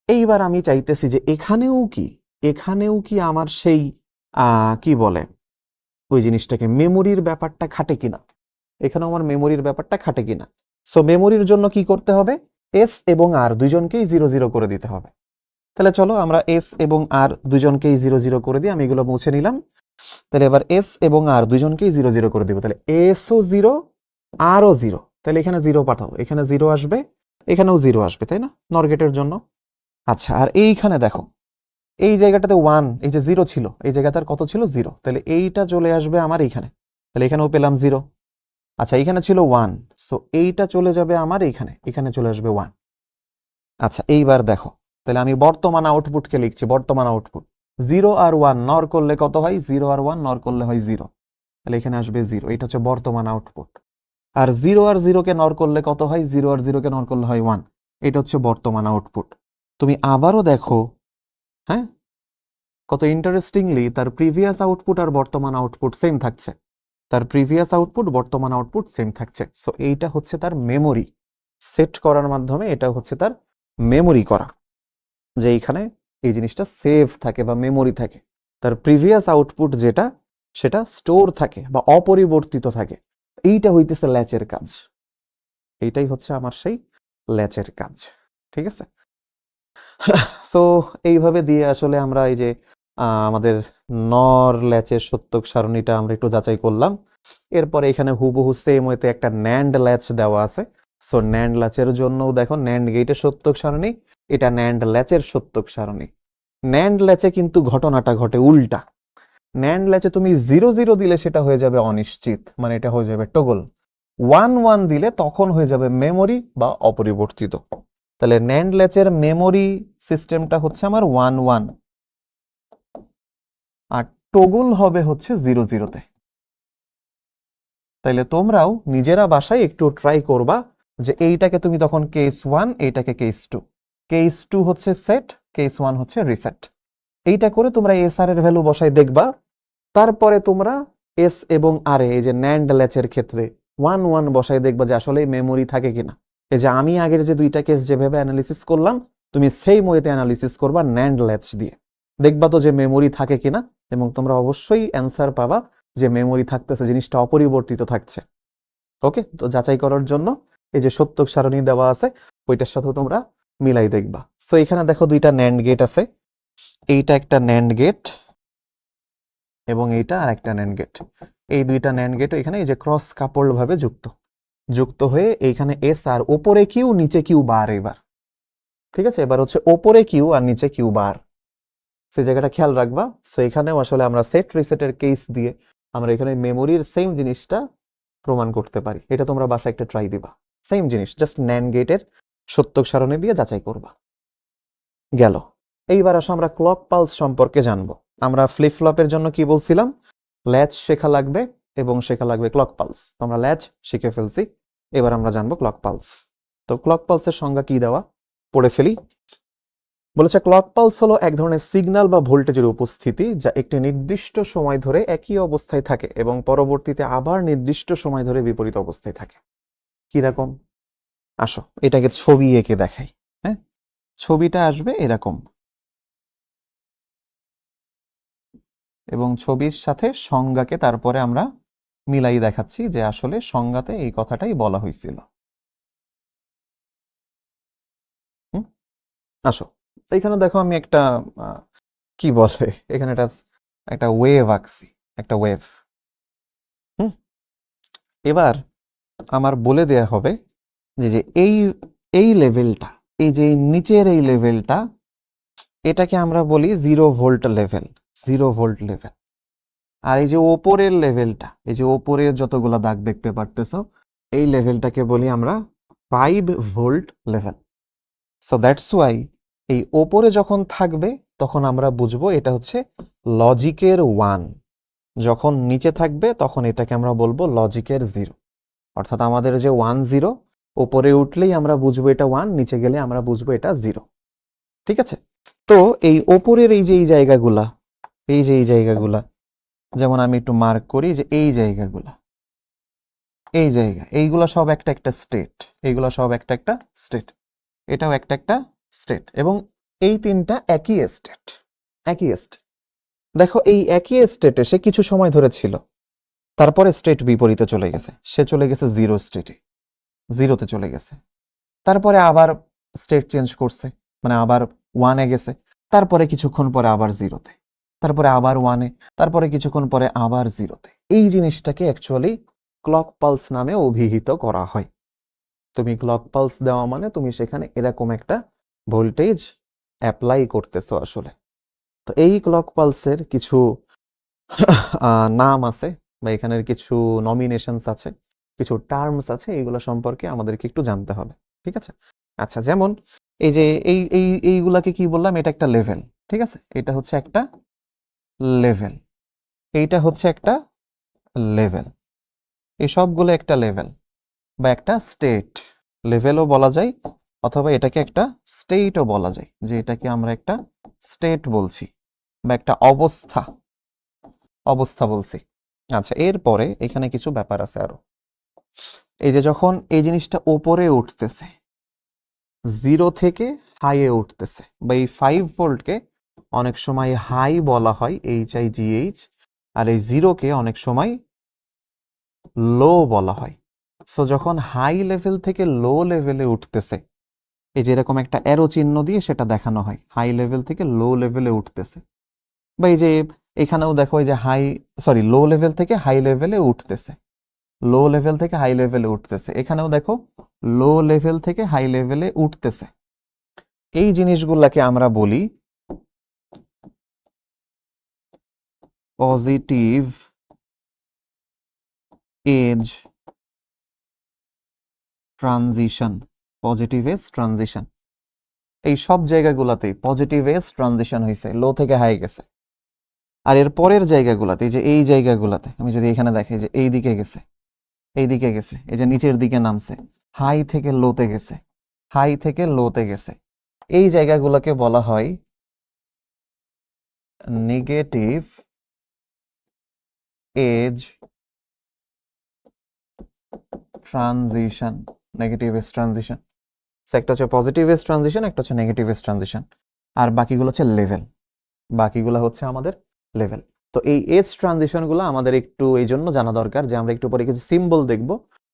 এইবার আমি চাইতেছি যে এখানেও কি আমার সেই কি বলে ওই জিনিসটাকে মেমোরির ব্যাপারটা খাটে কিনা, এখানেও আমার মেমোরির ব্যাপারটা খাটে কিনা। সো মেমোরির জন্য কি করতে হবে, এস এবং আর দুইজনকেই 0 0 করে দিতে হবে। তাহলে চলো আমরা এস এবং আর দুইজনকেই 0 0 করে দিই, আমি এগুলো মুছে নিলাম। তাহলে এবার এস এবং আর দুইজনকেই 0 0 করে দিব, তাহলে এসও 0 আরও 0, তাহলে এখানে 0 পাঠাও, এখানে 0 আসবে, এখানেও 0 আসবে, তাই না, নর গেটের জন্য। আচ্ছা, আর এইখানে দেখো এই জায়গাটাতে 1, এই যে 0 ছিল, এই জায়গাটার কত ছিল 0, তাহলে এইটা চলে আসবে আমার এইখানে, তাহলে এখানেও পেলাম 0। আচ্ছা, এখানে ছিল 1, সো এইটা চলে যাবে আমার এইখানে, এখানে চলে আসবে 1। আচ্ছা, এইবার দেখো, তাহলে আমি বর্তমান আউটপুটকে লিখছি, বর্তমান আউটপুট 0 আর 1 নর করলে কত হয়, 0 আর 1 নর করলে হয় 0, তাহলে এখানে আসবে 0, এটা হচ্ছে বর্তমান আউটপুট। আর 0 আর 0 কে নর করলে কত হয়, 0 আর 0 কে নর করলে হয় 1, এটা হচ্ছে বর্তমান আউটপুট। তুমি আবারও দেখো, হ্যাঁ, কত ইন্টারেস্টিংলি তার প্রিভিয়াস আউটপুট আর বর্তমান আউটপুট সেম থাকছে, তার প্রিভিয়াস আউটপুট বর্তমান আউটপুট সেম থাকছে। সো এইটা হচ্ছে তার মেমোরি, সেট করার মাধ্যমে এটা হচ্ছে তার মেমোরি করা, যে এইখানে এই জিনিসটা সেভ থাকে বা মেমোরি থাকে, তার প্রিভিয়াস আউটপুট যেটা সেটা স্টোর থাকে বা অপরিবর্তিত থাকে। এইটা হইতেছে ল্যাচের কাজ, এইটাই হচ্ছে আমার সেই ল্যাচের কাজ, ঠিক আছে। সো এইভাবে দিয়ে আসলে আমরা এই যে আমাদের নর ল্যাচের সত্যক সারণীটা আমরা একটু যাচাই করলাম। এরপরে এখানে হুবহু সেম ওয়েতে একটা ন্যান্ড ল্যাচ দেওয়া আছে, সো ন্যান্ড ল্যাচের জন্যও দেখো ন্যান্ড গেটের সত্যক সারণী, এটা ন্যান্ড ল্যাচের সত্যক সারণী। ন্যান্ড ল্যাচে কিন্তু ঘটনাটা ঘটে উল্টা। ন্যান্ড ল্যাচে তুমি 0 0 দিলে সেটা হয়ে যাবে অনিশ্চিত, মানে এটা হয়ে যাবে টগল। 1 1 দিলে তখন হয়ে যাবে মেমোরি বা অপরিবর্তিত। তাহলে ন্যান্ড ল্যাচের মেমোরি সিস্টেমটা হচ্ছে আমার 1 1, আর টগল হবে হচ্ছে 0 0 তে। তাইলে তোমরাও নিজেরা বাসায় একটু ট্রাই করবা যে এইটাকে তুমি তখন কেস 1, এইটাকে কেস 2। কেস 2 হচ্ছে সেট, কেস 1 হচ্ছে রিসেট। এইটা করে তোমরা এস আর এর ভ্যালু বসাই দেখবা। তারপরে তোমরা এস এবং আর এই যে ন্যান্ড ল্যাচের ক্ষেত্রে 1 1 বসাই দেখবা যে আসলে মেমোরি থাকে কিনা। এই যে আমি আগের যে দুইটা কেস যেভাবে অ্যানালিসিস করলাম, তুমি সেই ওয়েতে অ্যানালিসিস করবা ন্যান্ড ল্যাচ দিয়ে। দেখবা তো যে মেমোরি থাকে কিনা, এবং তোমরা অবশ্যই অ্যান্সার পাবা যে মেমোরি থাকতেছে, জিনিসটা অপরিবর্তিত থাকছে। ওকে, তো যাচাই করার জন্য এই যে সত্যক সারণী দেওয়া আছে ওইটার সাথে তোমরা মিলাই দেখবা। সো এখানে দেখো দুইটা ন্যান্ড গেট আছে, এইটা একটা ন্যান্ড গেট এবং এইটা আর একটা ন্যান্ড গেট। এই দুইটা ন্যান্ড গেট এখানে এই যে ক্রস কাপড় ভাবে যুক্ত হয়ে এইখানে এস আর ওপরে কিউ নিচে কিউ বার। এবার ঠিক আছে, এবার হচ্ছে ওপরে কিউ আর নিচে কিউ বার, সেই জায়গাটা খেয়াল রাখবা। সো এখানেও আসলে আমরা সেট রিসেটের কেস দিয়ে আমরা এখানে মেমোরির সেম জিনিসটা প্রমাণ করতে পারি। এটা তোমরা বাসায় একটা ট্রাই দিবা, সেম জিনিস, জাস্ট ন্যান্ড গেটের সত্যক সারণী দিয়ে যাচাই করবা। গেল। এইবার আসো আমরা ক্লক পালস সম্পর্কে জানবো। আমরা ফ্লিপ ফ্লপের জন্য কি বলছিলাম, ল্যাচ শেখা লাগবে এবং শেখা লাগবে ক্লক পালস। আমরা ল্যাচ শিখে ফেলছি, এবার আমরা জানবো ক্লক পালস। তো ক্লক পালসের সংজ্ঞা কি দেওয়া পড়ে ফেলি। বলেছে ক্লক পালস হলো এক ধরনের সিগন্যাল বা ভোল্টেজের উপস্থিতি যা একটি নির্দিষ্ট সময় ধরে একই অবস্থায় থাকে এবং পরবর্তীতে আবার নির্দিষ্ট সময় ধরে বিপরীত অবস্থায় থাকে। কিরকম, আসো এটাকে ছবি এঁকে দেখাই। হ্যাঁ, ছবিটা আসবে এরকম, এবং ছবির সাথে সংজ্ঞাকে তারপরে আমরা মিলাই দেখাচ্ছি যে আসলে সংজ্ঞাতে এই কথাটাই বলা হয়েছিল। আসো এইখানে দেখো আমি একটা কি বলে এখানে একটা ওয়েভ আঁকছি, একটা ওয়েভ। এবার আমার বলে দেয়া হবে যে এই এই লেভেলটা, এই যে নিচের এই লেভেলটা, এটাকে আমরা বলি 0 ভোল্ট লেভেল, 0 ভোল্ট লেভেল। আর এই যে ওপরের লেভেলটা, এই যে ওপরের যতগুলা দাগ দেখতে পারতেছো, এই লেভেলটাকে বলি আমরা 5 volt level. So that's why এই ওপরে যখন থাকবে তখন আমরা বুঝবো এটা হচ্ছে লজিকের 1, যখন নিচে থাকবে তখন এটাকে আমরা বলবো লজিকের 0। অর্থাৎ আমাদের যে 1 0 ওপরে উঠলেই আমরা বুঝবো এটা 1, নিচে গেলে আমরা বুঝবো এটা 0। ঠিক আছে, তো এই ওপরের এই যে এই জায়গাগুলা, এই যে এই জায়গাগুলা, যেমন আমি একটু মার্ক করি যে এই জায়গাগুলা, এই জায়গা, এইগুলা সব একটা একটা স্টেট, এইগুলা সব একটা একটা স্টেট, এটাও একটা একটা স্টেট, এবং এই তিনটা একই স্টেট, একই স্টেট। দেখো এই একই স্টেটে সে কিছু সময় ধরে ছিল, তারপরে স্টেট বিপরীতে চলে গেছে, সে চলে গেছে 0 স্টেটে, 0তে চলে গেছে। তারপরে আবার স্টেট চেঞ্জ করছে, মানে আবার 1-এ গেছে, তারপরে কিছুক্ষণ পরে আবার 0তে, তারপরে আবার 1-এ, তারপরে কিছুক্ষণ পরে আবার 0তে। এই জিনিসটাকে অ্যাকচুয়ালি ক্লক পালস নামে অভিহিত করা হয়। তুমি ক্লক পালস দেওয়া মানে তুমি সেখানে এরকম একটা ভোল্টেজ অ্যাপ্লাই করতেছো আসলে। তো এই ক্লক পালসের কিছু নাম আছে বা এখানের কিছু নমিনেশনস আছে, কিছু টার্মস আছে, এইগুলো সম্পর্কে আমাদেরকে একটু জানতে হবে। ঠিক আছে, আচ্ছা, যেমন এই যে এইগুলাকে কি বললাম, এটা একটা লেভেল। ঠিক আছে, এটা হচ্ছে একটা লেভেল, এইটা হচ্ছে একটা লেভেল, এই সবগুলো একটা লেভেল বা একটা স্টেট। লেভেলও বলা যায় অথবা এটাকে একটা স্টেটও বলা যায়, যে এটাকে আমরা একটা স্টেট বলছি বা একটা অবস্থা বলছি। আচ্ছা, এরপরে এখানে কিছু ব্যাপার আছে আরো। এই যে যখন এই জিনিসটা ওপরে উঠতেছে, 0 থেকে হাইয়ে উঠতেছে, বা এই 5 ভোল্টকে অনেক সময় হাই বলা হয়, HIGH, আর এই 0কে অনেক সময় লো বলা হয়। সো যখন হাই লেভেল থেকে লো লেভেলে উঠতেছে, এই যে এরকম একটা অ্যারো চিহ্ন দিয়ে সেটা দেখানো হয়, হাই লেভেল থেকে লো লেভেলে উঠতেছে। বা এই যে এখানেও দেখো এই যে লো লেভেল থেকে হাই লেভেলে উঠতেছে, লো লেভেল থেকে হাই লেভেলে উঠতেছে, এখানেও দেখো লো লেভেল থেকে হাই লেভেলে উঠতেছে। এই জিনিসগুলাকে আমরা বলি positive edge transition. Positive edge transition, এই সব জায়গাগুলোতেই পজিটিভ এজ ট্রানজিশন হয়েছে, লো থেকে হাই গেছে। আর এর পরের জায়গাগুলোতে, এই যে এই জায়গাগুলোতে আমি যদি এখানে দেখি যে এই দিকে গেছে, এই দিকে গেছে, এই যে নিচের দিকে নামছে, হাই থেকে লোতে গেছে, হাই থেকে লোতে গেছে, এই জায়গাগুলোকে বলা হয় negative edge transition. Negative edge transition, একটা হচ্ছে পজিটিভ এজ ট্রানজিশন, একটা হচ্ছে নেগেটিভ এজ ট্রানজিশন, আর বাকিগুলো হচ্ছে লেভেল, বাকিগুলো হচ্ছে আমাদের লেভেল। তো এই এজ ট্রানজিশনগুলো আমাদের একটু এই জন্য জানা দরকার যে আমরা একটু পরে কিছু সিম্বল দেখব,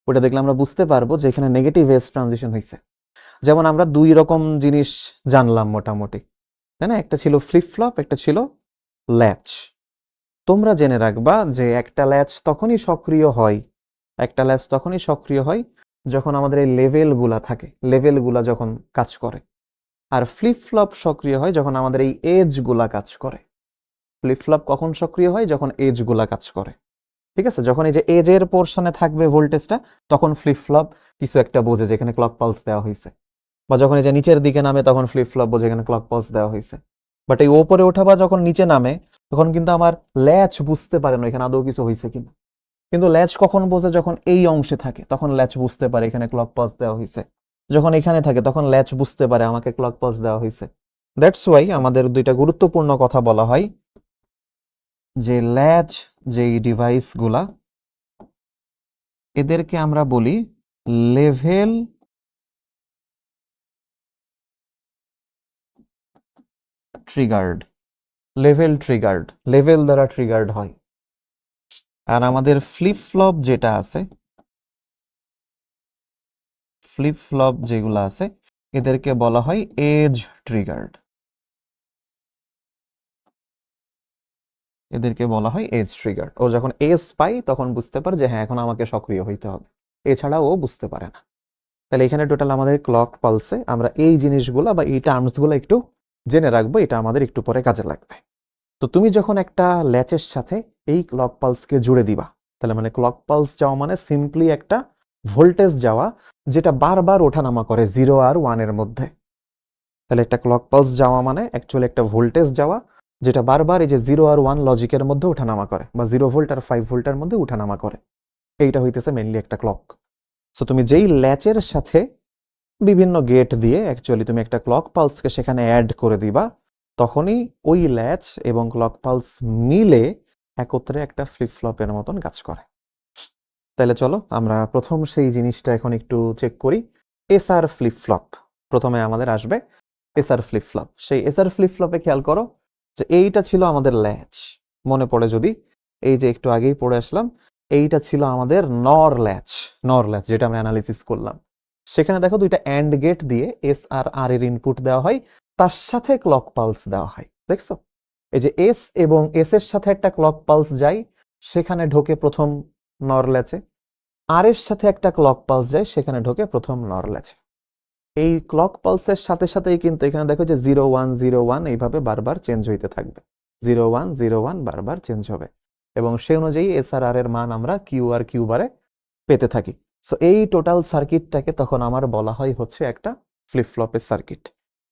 ওটা দেখলে আমরা বুঝতে পারবো যে এখানে নেগেটিভ এজ ট্রানজিশন হয়েছে। যেমন আমরা দুই রকম জিনিস জানলাম মোটামুটি, তাই না? একটা ছিল ফ্লিপ ফ্লপ, একটা ছিল ল্যাচ। তোমরা জেনে রাখবা যে একটা ল্যাচ তখনই সক্রিয় হয়, একটা ল্যাচ তখনই সক্রিয় হয় যখন আমাদের এই লেভেলগুলা থাকে, লেভেলগুলা যখন কাজ করে। আর ফ্লিপ ফ্লপ সক্রিয় হয় যখন আমাদের এই এজগুলা কাজ করে। ফ্লিপ ফ্লপ কখন সক্রিয় হয়? যখন এজগুলা কাজ করে, ঠিক আছে? যখন এই যে এজের পোর্শনে থাকবে ভোল্টেজটা, তখন ফ্লিপ ফ্লপ কিছু একটা বোঝে যেখানে ক্লক পালস দেওয়া হয়েছে, বা যখন এই যে নিচের দিকে নামে তখন ফ্লিপ ফ্লপ বোঝে এখানে ক্লক পালস দেওয়া হয়েছে। বাট এই ওপরে ওঠা বা যখন নিচে নামে তখন কিন্তু আমার ল্যাচ বুঝতে পারে না এখানে আদৌ কিছু হয়েছে কিনা। কিন্তু ল্যাচ কখন বোঝে? যখন এই অংশে থাকে তখন ল্যাচ বুঝতে পারে এখানে ক্লক পালস দেওয়া হয়েছে, যখন এখানে থাকে তখন ল্যাচ বুঝতে পারে আমাকে ক্লক পালস দেওয়া হয়েছে। দ্যাটস ওয়াই আমাদের দুইটা গুরুত্বপূর্ণ কথা বলা হয় যে ল্যাচ যেই ডিভাইসগুলা, এদেরকে আমরা বলি level triggered. Level triggered, level দ্বারা ট্রিগার্ড হয়। আর আমাদের ফ্লিপ ফ্লপ যেটা আছে, ফ্লিপ ফ্লপ যেগুলো আছে এদেরকে বলা হয় এজ ট্রিগার্ড, এদেরকে বলা হয় এজ ট্রিগার্ড। ও যখন এজ পাই তখন বুঝতে পারে যে হ্যাঁ এখন আমাকে সক্রিয় হইতে হবে, এছাড়া ও বুঝতে পারে না। তাহলে এখানে টোটাল আমাদের ক্লক পালসে আমরা এই জিনিসগুলো বা এই টার্মসগুলো একটু জেনে রাখবো, এটা আমাদের একটু পরে কাজে লাগবে। তো তুমি যখন একটা ল্যাচের সাথে এই ক্লক পালসকে জুড়ে দিবা, তাহলে মানে ক্লক পালস যাওয়া মানে সিম্পলি একটা ভোল্টেজ যাওয়া যেটা বারবার ওঠানামা করে 0 আর 1 এর মধ্যে। তাহলে একটা ক্লক পালস যাওয়া মানে অ্যাকচুয়ালি একটা ভোল্টেজ যাওয়া যেটা বারবার এই যে 0 আর 1 লজিকের মধ্যে ওঠানামা করে, বা 0 ভোল্ট আর 5 ভোল্টের মধ্যে ওঠানামা করে। এইটা হইতেছে মেইনলি একটা ক্লক। সো তুমি যেই ল্যাচের সাথে বিভিন্ন গেট দিয়ে অ্যাকচুয়ালি তুমি একটা ক্লক পালসকে সেখানে অ্যাড করে দিবা, তখনই ওই ল্যাচ এবং ক্লক পালস মিলে একত্রে একটা ফ্লিপ ফ্লপের মতন কাজ করে। তাহলে চলো আমরা প্রথম সেই জিনিসটা এখন একটু চেক করি। এসআর ফ্লিপ ফ্লপ, প্রথমে আমাদের আসবে এসআর ফ্লিপ ফ্লপ। সেই এসআর ফ্লিপ ফ্লপে খেয়াল করো যে এইটা ছিল আমাদের ল্যাচ, মনে পড়ে যদি, এই যে একটু আগেই পড়ে আসলাম, এইটা ছিল আমাদের নর ল্যাচ, নর ল্যাচ যেটা আমরা অ্যানালিসিস করলাম। সেখানে দেখো দুইটা অ্যান্ড গেট দিয়ে এস আর আর এর ইনপুট দেওয়া হয়, তার সাথে ক্লক পালস দেওয়া হয়। দেখছো এই যে এস এবং এস এর সাথে একটা ক্লক পালস যায়, সেখানে ঢোকে প্রথম নর ল্যাচে, আর এর সাথে একটা ক্লক পালস যায়, সেখানে ঢোকে প্রথম নর ল্যাচে। এই ক্লক পালসের সাথে সাথেই কিন্তু এখানে দেখো যে 0 1 0 1 এইভাবে বারবার চেঞ্জ হইতে থাকবে, 0 1 0 1 বারবার চেঞ্জ হবে, এবং সেই অনুযায়ী এস আর আর এর মান আমরা কিউ আর কিউ বারে পেতে থাকি। সো এই টোটাল সার্কিটটাকে তখন আমার বলা হয় হচ্ছে একটা ফ্লিপ ফ্লপের সার্কিট।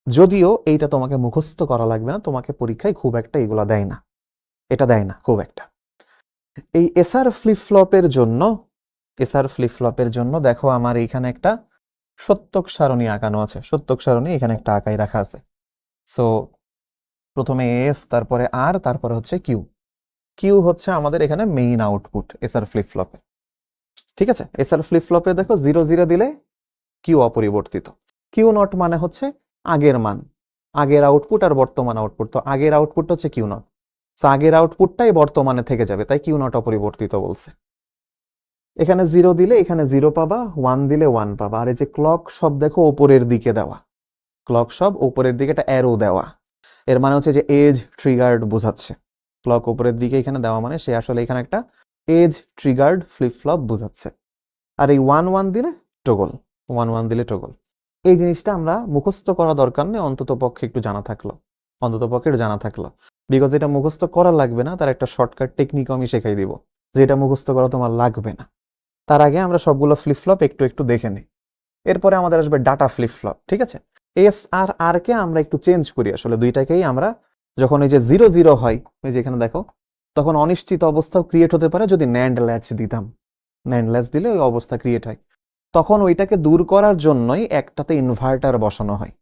যদিও এইটা তোমাকে মুখস্থ করা লাগবে না, তোমাকে পরীক্ষায় খুব একটা এগুলা দেয় না, এটা দেয় না খুব একটা। এই এসআর ফ্লিপ ফ্লপের জন্য, এসআর ফ্লিপ ফ্লপের জন্য দেখো আমার এইখানে একটা সত্যক সারণী আঁকানো আছে, সত্যক সারণী এখানে একটা আঁকাই রাখা আছে। সো প্রথমে এস, তারপরে আর, তারপরে হচ্ছে কিউ। কিউ হচ্ছে আমাদের এখানে মেইন আউটপুট এসআর ফ্লিপ ফ্লপে, ঠিক আছে? এসআর ফ্লিপ ফ্লপে দেখো 0 0 দিলে কিউ অপরিবর্তিত, কিউ নট মানে হচ্ছে আগের মান, আগের আউটপুট আর বর্তমান আউটপুট। তো আগের আউটপুট হচ্ছে কিউ নট, সো আগের আউটপুটটাই বর্তমানে থেকে যাবে, তাই কিউ নট অপরিবর্তিত বলছে। এখানে 0 দিলে এখানে 0 পাবা, 1 দিলে 1 পাবা। আর এই যে ক্লক সব দেখো ওপরের দিকে দেওয়া, ক্লক সব উপরের দিকে একটা অ্যারো দেওয়া, এর মানে হচ্ছে যে এজ ট্রিগার্ড বোঝাচ্ছে। ক্লক উপরের দিকে এখানে দেওয়া মানে সে আসলে এখানে একটা এজ ট্রিগার্ড ফ্লিপ ফ্লপ বোঝাচ্ছে। আর এই 1 দিলে টগল, 1 দিলে টগল। এই জিনিসটা আমরা মুখস্থ করা দরকার নেই, অন্তত পক্ষে একটু জানা থাকলো, বিকজ এটা মুখস্থ করা লাগবে না, তার একটা শর্টকাট টেকনিক আমি শেখাই দিব, যেটা মুখস্থ করা তোমার লাগবে না। তার আগে আমরা সবগুলো ফ্লিপ ফ্লপ একটু একটু দেখে নিই। এরপরে আমাদের আসবে ডাটা ফ্লিপ ফ্লপ, ঠিক আছে। এস আর আর কে আমরা একটু চেঞ্জ করি, আসলে দুইটাকেই আমরা যখন এই যে 0 হয়, এই যে এখানে দেখো, তখন অনিশ্চিত অবস্থাও ক্রিয়েট হতে পারে যদি ন্যান্ড ল্যাচ দিতাম। ন্যান্ড ল্যাচ দিলে ওই অবস্থা ক্রিয়েট হয়, তখন ওইটাকে দূর করার জন্যই একটাতে ইনভার্টার বসানো হয়,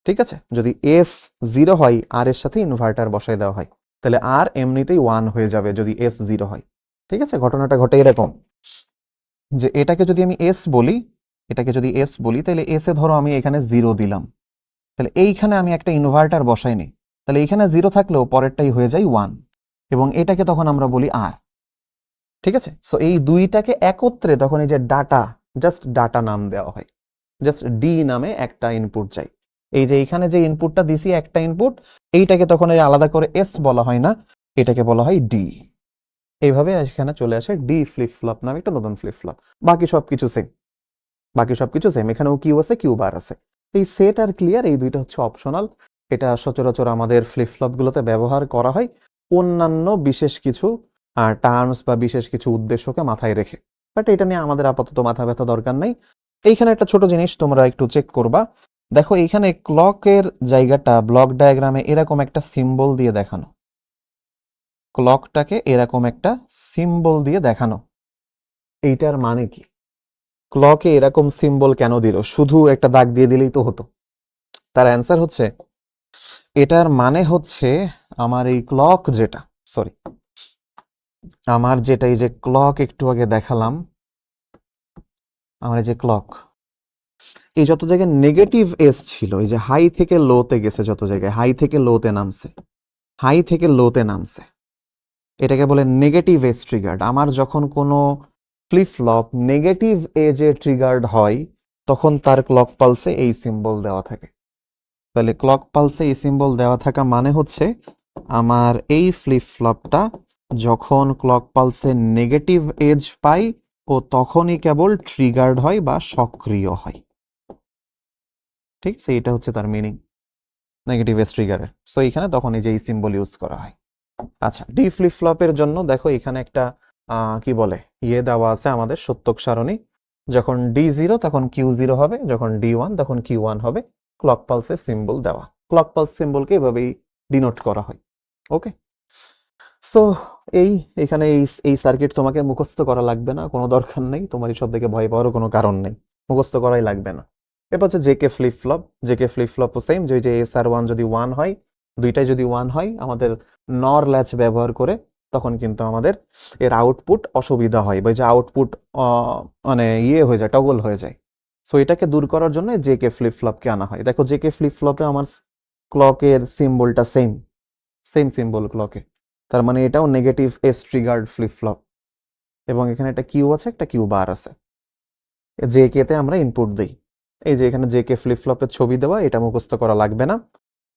ঠিক আছে। যদি এস 0 হয়, আর এর সাথে ইনভার্টার বসাই দেওয়া হয়, তাহলে আর এমনিতেই 1 হয়ে যাবে যদি এস 0 হয়, ঠিক আছে। ঘটনাটা ঘটে এরকম যে এটাকে যদি আমি এস বলি, তাহলে এস এ ধরো আমি এখানে 0 দিলাম, তাহলে এইখানে আমি একটা ইনভার্টার বসাইনি, তাহলে এইখানে 0 থাকলেও পরেরটাই হয়ে যায় 1, এবং এটাকে তখন আমরা বলি আর, ঠিক আছে। সো এই দুইটাকে একত্রে তখন এই যে ডাটা, জাস্ট ডাটা নাম দেওয়া হয়, জাস্ট ডি নামে একটা ইনপুট চাই। এই যে এখানে যে ইনপুটটা দিছি একটা ইনপুট, এইটাকে তখন এই আলাদা করে এস বলা হয় না, এটাকে বলা হয় ডি। এইভাবে এখানে চলে আসে ডি ফ্লিপ ফ্লপ নামে একটা নতুন ফ্লিপ ফ্লপ। বাকি সবকিছু সেম, এখানেও কিউ আছে, কিউ বার আছে। এই সেট আর ক্লিয়ার, এই দুইটা হচ্ছে অপশনাল। এটা সচরাচর আমাদের ফ্লিপ ফ্লপ গুলোতে ব্যবহার করা হয় অন্যান্য বিশেষ কিছু টার্মস বা বিশেষ কিছু উদ্দেশ্যকে মাথায় রেখে, বাট এটা নিয়ে আমাদের আপাতত মাথা ব্যথা দরকার নেই। এইখানে একটা ছোট জিনিস তোমরা একটু চেক করবা, দেখো এইখানে ক্লকের জায়গাটা ব্লক ডায়াগ্রামে এরকম একটা সিম্বল দিয়ে দেখানো, ক্লকটাকে এরকম একটা সিম্বল দিয়ে দেখানো। এইটার মানে কি? ক্লকে এরকম সিম্বল কেন দিল? শুধু একটা দাগ দিয়ে দিলেই তো হতো। তার অ্যান্সার হচ্ছে, এটার মানে হচ্ছে আমার এই ক্লক যেটা, এই যে ক্লক একটু আগে দেখালাম, আমার এই যে ক্লক, এই যত জায়গায় নেগেটিভ এস ছিল, এই যে হাই থেকে লোতে গেছে, যত জায়গায় হাই থেকে লোতে নামছে, এটাকে বলে নেগেটিভ এজ ট্রিগার্ড। আমার যখন কোনো ফ্লিপ ফ্লপ নেগেটিভ এজে ট্রিগার্ড হয়, তখন তার ক্লক পালসে এই সিম্বল দেওয়া থাকে। তাহলে ক্লক পালসে এই সিম্বল দেওয়া থাকা মানে হচ্ছে আমার এই ফ্লিপ ফ্লপটা যখন ক্লক পালসে নেগেটিভ এজ পাই, ও তখনই কেবল ট্রিগার্ড হয় বা সক্রিয় হয়, ঠিক আছে। এটা হচ্ছে তার মিনিং, নেগেটিভ এজ ট্রিগারের। সো এখানে তখন এই যে এই সিম্বল ইউজ করা হয়। আচ্ছা, ডি ফ্লিপ ফ্লপের জন্য দেখো এখানে একটা কি বলে দেওয়া আছে আমাদের সত্যক সারণী। যখন D0 তখন Q0 হবে, যখন D1 তখন Q1 হবে। ক্লক পালসের সিম্বল দেওয়া, ক্লক পালস সিম্বলকে এভাবেই ডিনোট করা হয়। ওকে, সো এখানে এই সার্কিট তোমাকে মুখস্থ করা লাগবে না, কোনো দরকার নেই, তোমার এইসব দেখে ভয় পাওয়ারও কোনো কারণ নেই, মুখস্থ করাই লাগবে না। এরপর হচ্ছে জেকে ফ্লিপ ফ্লপও সেম, যে SR1 যদি 1 হয়, দুইটাই যদি 1 হয়, আমাদের নর ল্যাচ ব্যবহার করে তখন কিন্তু আমাদের এর আউটপুট অসুবিধা হয়, বা যে আউটপুট মানে হয়ে যায়, টগল হয়ে যায়। সো এটাকে দূর করার জন্য জেকে ফ্লিপ ফ্লপকে আনা হয়। দেখো জেকে ফ্লিপ ফ্লপে আমার ক্লকের সিম্বলটা সেম সিম্বল ক্লকে, তার মানে এটাও negative S triggered flip flop, এবং এখানে একটা কিউ আছে, একটা কিউ বার আছে, জেকে তে আমরা ইনপুট দিই। এই যে এখানে জেকে ফ্লিপ ফ্লপের ছবি দেওয়া, এটা মুখস্থ করা লাগবে না।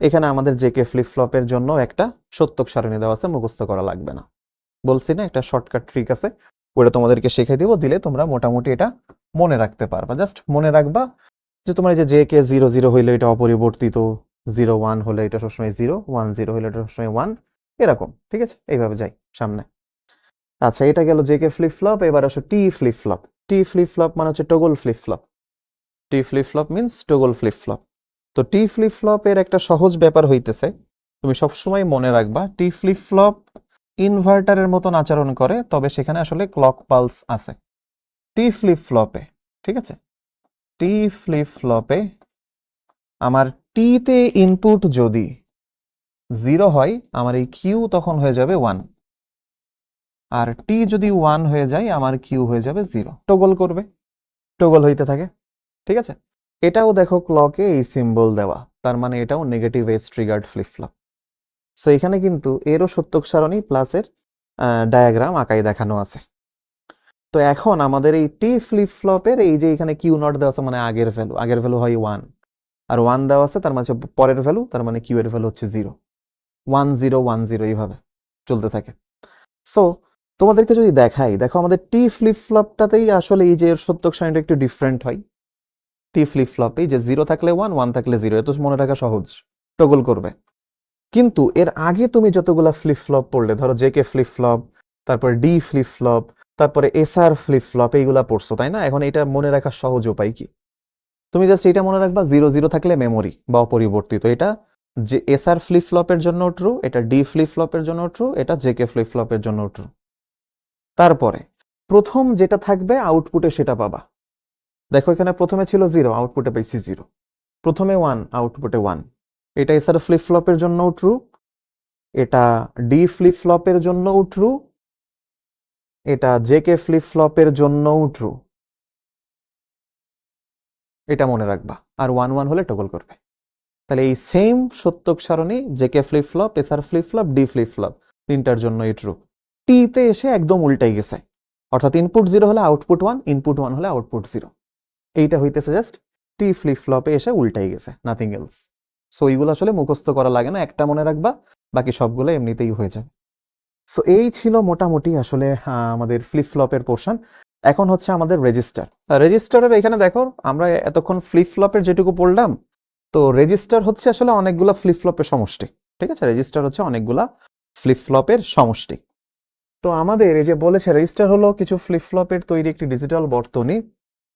এখানে আমাদের জেকে ফ্লিপ ফ্লপের জন্য একটা সত্যক সারণী দেওয়া আছে, মুখস্থ করা লাগবে না। বলছি না একটা শর্টকাট ট্রিক আছে, ওটা তোমাদেরকে শিখিয়ে দিব, দিলে তোমরা মোটামুটি এটা মনে রাখতে পারবা। জাস্ট মনে রাখবা যে তোমার এই যে জেকে 0 হইলে এটা অপরিবর্তিত, 0 1 হলে এটা সবসময় 0, 1 0 হলে এটা সবসময় 1, এরকম, ঠিক আছে। এইভাবে যাই সামনে। আচ্ছা, এটা গেল জেকে ফ্লিপ ফ্লপ। এবার আসো T flip flop. T flip flop মানে হচ্ছে toggle flip flop. T flip flop means toggle flip flop. তো টি ফ্লিপ ফ্লপের একটা সহজ ব্যাপার হইতেছে, তুমি সবসময় মনে রাখবা টি ফ্লিপ ফ্লপ ইনভার্টারের মতন আচরণ করে, তবে সেখানে আসলে ক্লক পালস আছে টি ফ্লিপ ফ্লপে, ঠিক আছে। টি ফ্লিপ ফ্লপে আমার টি তে ইনপুট যদি 0 হয়, আমার এই কিউ তখন হয়ে যাবে 1, আর টি যদি 1 হয়ে যায়, আমার কিউ হয়ে যাবে 0, টগল করবে, টগল হইতে থাকে, ঠিক আছে। এটাও দেখো ক্লকে এই সিম্বল দেওয়া, তার মানে এটাও negative edge triggered flip flop. So এখানে কিন্তু এরও সত্যক সারণী প্লাসের ডায়াগ্রাম আঁকায় দেখানো আছে। তো এখন আমাদের এই টি ফ্লিপ ফ্লপের এই যে এখানে কিউ নট দেওয়া আছে, মানে আগের ভ্যালু হয় 1, আর 1 দেওয়া আছে, তার মানে পরের ভ্যালু, তার মানে কিউ এর ভ্যালু হচ্ছে 0, 1 0 1 0, এইভাবে চলতে থাকে। সো তোমাদেরকে যদি দেখাই, দেখো আমাদের টি ফ্লিপ ফ্লপটাতেই আসলে এই যে এর সত্যক সারণীটা একটু ডিফারেন্ট হয়। টি ফ্লিপ ফ্লপে যে 0 থাকলে 1, 1 থাকলে 0, এত মনে রাখা সহজ, টগল করবে। কিন্তু এর আগে তুমি যতগুলা ফ্লিপ ফ্লপ পড়লে, ধরো জেকে ফ্লিপ ফ্লপ, তারপরে ডি ফ্লিপ ফ্লপ, তারপরে এসআর ফ্লিপ ফ্লপ, এইগুলা পড়ছো তাই না? এখন এটা মনে রাখার সহজ উপায় কি? তুমি জাস্ট এটা মনে রাখবা 0 0 থাকলে মেমোরি বা অপরিবর্তিত। এটা যে এসআর ফ্লিপ ফ্লপের জন্য ট্রু, এটা ডি ফ্লিপ ফ্লপের জন্য ট্রু, এটা জেকে ফ্লিপ ফ্লপের জন্য ট্রু। তারপরে প্রথম যেটা থাকবে আউটপুটে সেটা পাবা। দেখো এখানে প্রথমে ছিল 0, আউটপুটে পাইছি 0। প্রথমে 1, আউটপুটে 1। এটা এসআর ফ্লিপ ফ্লপের জন্যও ট্রু, এটা ডি ফ্লিপ ফ্লপের জন্যও ট্রু, এটা জেকে ফ্লিপ ফ্লপের জন্যও ট্রু। এটা মনে রাখবা, আর 1 1 হলে টগল করবে। তাহলে এই সেম সত্যক সারণী JK flip flop, SR flip flop, D flip flop তিনটার জন্যই ট্রু। টিতে এসে একদম উল্টাই গেছে, অর্থাৎ ইনপুট 0 হলে আউটপুট 1, ইনপুট 1 হলে আউটপুট 0। এইটা হইতেছে জাস্ট টি ফ্লিপ ফ্লপে এসে উল্টাই গেছে, নাথিং এলস। সো এইগুলো আসলে মুখস্থ করা লাগে না, একটা মনে রাখবা, বাকি সবগুলো এমনিতেই হয়ে যাবে। সো এই ছিল মোটামুটি আসলে আমাদের ফ্লিপ ফ্লপের পোর্শন। এখন হচ্ছে আমাদের রেজিস্টার। রেজিস্টারের এখানে দেখো আমরা এতক্ষণ ফ্লিপ ফ্লপের যেটুকু পড়লাম, তো রেজিস্টার হচ্ছে আসলে অনেকগুলা ফ্লিপ ফ্লপের সমষ্টি। ঠিক আছে, রেজিস্টার হচ্ছে অনেকগুলা ফ্লিপ ফ্লপের সমষ্টি। তো আমাদের এই যে বলেছে রেজিস্টার হলো কিছু ফ্লিপ ফ্লপের তৈরি একটি ডিজিটাল বর্তনী,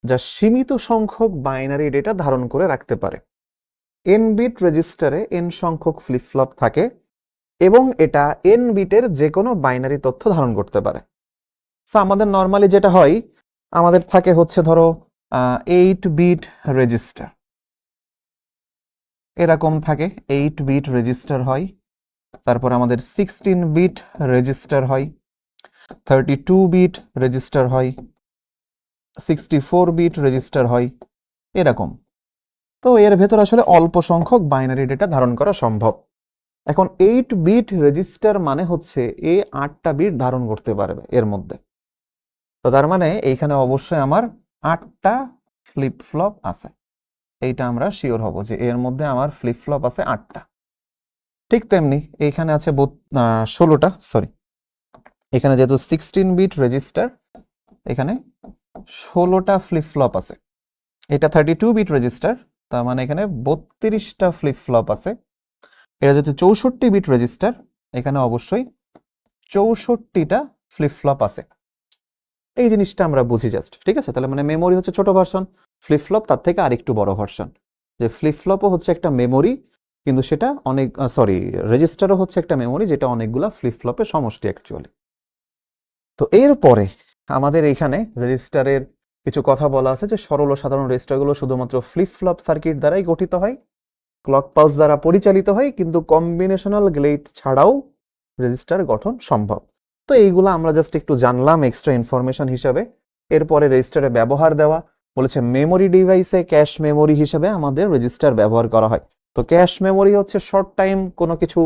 যা সীমিত সংখ্যক বাইনারি ডেটা ধারণ করে রাখতে পারে। এন বিট রেজিস্টারে এন সংখ্যক ফ্লিপ ফ্লপ থাকে এবং এটা এন বিটের যে কোনো বাইনারি তথ্য ধারণ করতে পারে। সো আমাদের নর্মালি যেটা হয়, আমাদের থাকে হচ্ছে ধরো 8 বিট রেজিস্টার, এরকম থাকে 8 বিট রেজিস্টার হয়। তারপর আমাদের 16 বিট রেজিস্টার হয়, 32 বিট রেজিস্টার হয়, 64 বিট রেজিস্টার হয়, এরকম। তো এর ভেতর আসলে অল্প সংখ্যক বাইনারি ডেটা ধারণ করা সম্ভব। এখন 8 বিট রেজিস্টার মানে হচ্ছে এ 8টা বিট ধারণ করতে পারবে এর মধ্যে। তো তার মানে এইখানে অবশ্যই আমার 8টা ফ্লিপ ফ্লপ আছে, এইটা আমরা শিওর হব যে এর মধ্যে আমার ফ্লিপ ফ্লপ আছে 8টা। ঠিক তেমনি এইখানে আছে 16টা, সরি, এখানে যেহেতু 16 বিট রেজিস্টার, এখানে 16টা ফ্লিপ ফ্লপ আছে। এটা 32 বিট রেজিস্টার, তার মানে এখানে 32টা ফ্লিপ ফ্লপ আছে। এটা যেহেতু 64 বিট রেজিস্টার, এখানে অবশ্যই 64টা ফ্লিপ ফ্লপ আছে। এই জিনিসটা আমরা বুঝি জাস্ট, ঠিক আছে? তাহলে মানে মেমোরি হচ্ছে ছোট ভার্সন, ফ্লিপ ফ্লপ তার থেকে আরেকটু বড় ভার্সন। যে ফ্লিপ ফ্লপও হচ্ছে একটা মেমোরি, কিন্তু সেটা অনেক, সরি, রেজিস্টারও হচ্ছে একটা মেমোরি যেটা অনেকগুলা ফ্লিপ ফ্লপের সমষ্টি অ্যাকচুয়ালি। তো এরপরে আমাদের এখানে রেজিস্টারের কিছু কথা বলা আছে যে সরল ও সাধারণ রেজিস্টারগুলো শুধুমাত্র ফ্লিপ ফ্লপ সার্কিট দ্বারাই গঠিত হয়, ক্লক পালস দ্বারা পরিচালিত হয়, কিন্তু কম্বিনেশনাল গেট ছাড়াও রেজিস্টার গঠন সম্ভব। তো এইগুলো আমরা জাস্ট একটু জানলাম এক্সট্রা ইনফরমেশন হিসাবে। এরপরে রেজিস্টারে ব্যবহার দেওয়া বলেছে, মেমোরি ডিভাইসে ক্যাশ মেমোরি হিসেবে আমাদের রেজিস্টার ব্যবহার করা হয়। তো ক্যাশ মেমোরি হচ্ছে শর্ট টাইম কোনো কিছু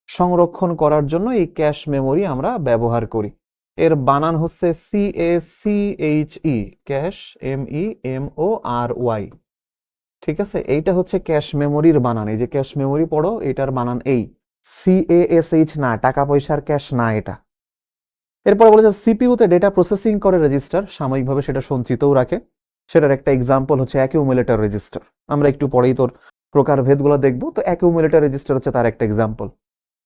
সংরক্ষণ করার জন্য এই ক্যাশ মেমোরি আমরা ব্যবহার করি। এর বানান হচ্ছে CACHE, ক্যাশ, MEMORY। ঠিক আছে, এইটা হচ্ছে ক্যাশ মেমোরির বানান। এই যে ক্যাশ মেমোরি পড়ো, এটার বানান এই CASH না, টাকা পয়সার ক্যাশ না এটা। এরপর বলেছে সিপিইউতে ডেটা প্রসেসিং করে রেজিস্টার, সাময়িকভাবে সেটা সঞ্চিতও রাখে। সেটার একটা এক্সাম্পল হচ্ছে অ্যাকিউমুলেটর রেজিস্টার। আমরা একটু পরেই তোর প্রকারভেদগুলো দেখবো, তো অ্যাকিউমুলেটর রেজিস্টার হচ্ছে তার একটা এক্সাম্পল।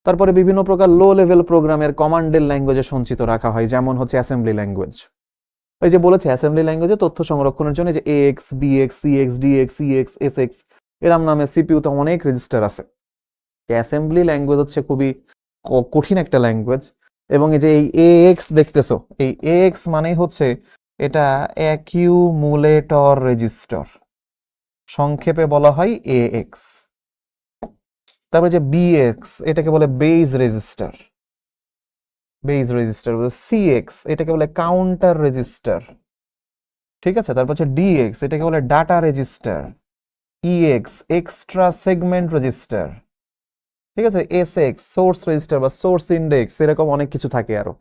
তারপরে বিভিন্ন প্রকার লো লেভেল প্রোগ্রামের কমান্ডের ল্যাঙ্গুয়েজে সঞ্চিত রাখা হয়, যেমন হচ্ছে অ্যাসেম্বলি ল্যাঙ্গুয়েজ। এই যে বলেছে অ্যাসেম্বলি ল্যাঙ্গুয়েজে তথ্য সংরক্ষণের জন্য যে AX, BX, CX, DX, EX, SX এরম নামে সিপিইউতে অনেক রেজিস্টার আছে। অ্যাসেম্বলি ল্যাঙ্গুয়েজ হচ্ছে খুবই কঠিন একটা ল্যাঙ্গুয়েজ। এবং এই যে এই AX দেখতেছো, এই AX মানেই হচ্ছে এটা অ্যাকিউমুলেটর রেজিস্টার, সংক্ষেপে বলা হয় AX। তারপরে যে BX, এটাকে বলে base register, base register. CX, এটাকে বলে কাউন্টার রেজিস্টার। ঠিক আছে, তারপর হচ্ছে DX, এটাকে বলে data register. EX, extra segment register. ঠিক আছে, SX, সোর্স রেজিস্টার বা সোর্স ইন্ডেক্স, এরকম অনেক কিছু থাকে আরো।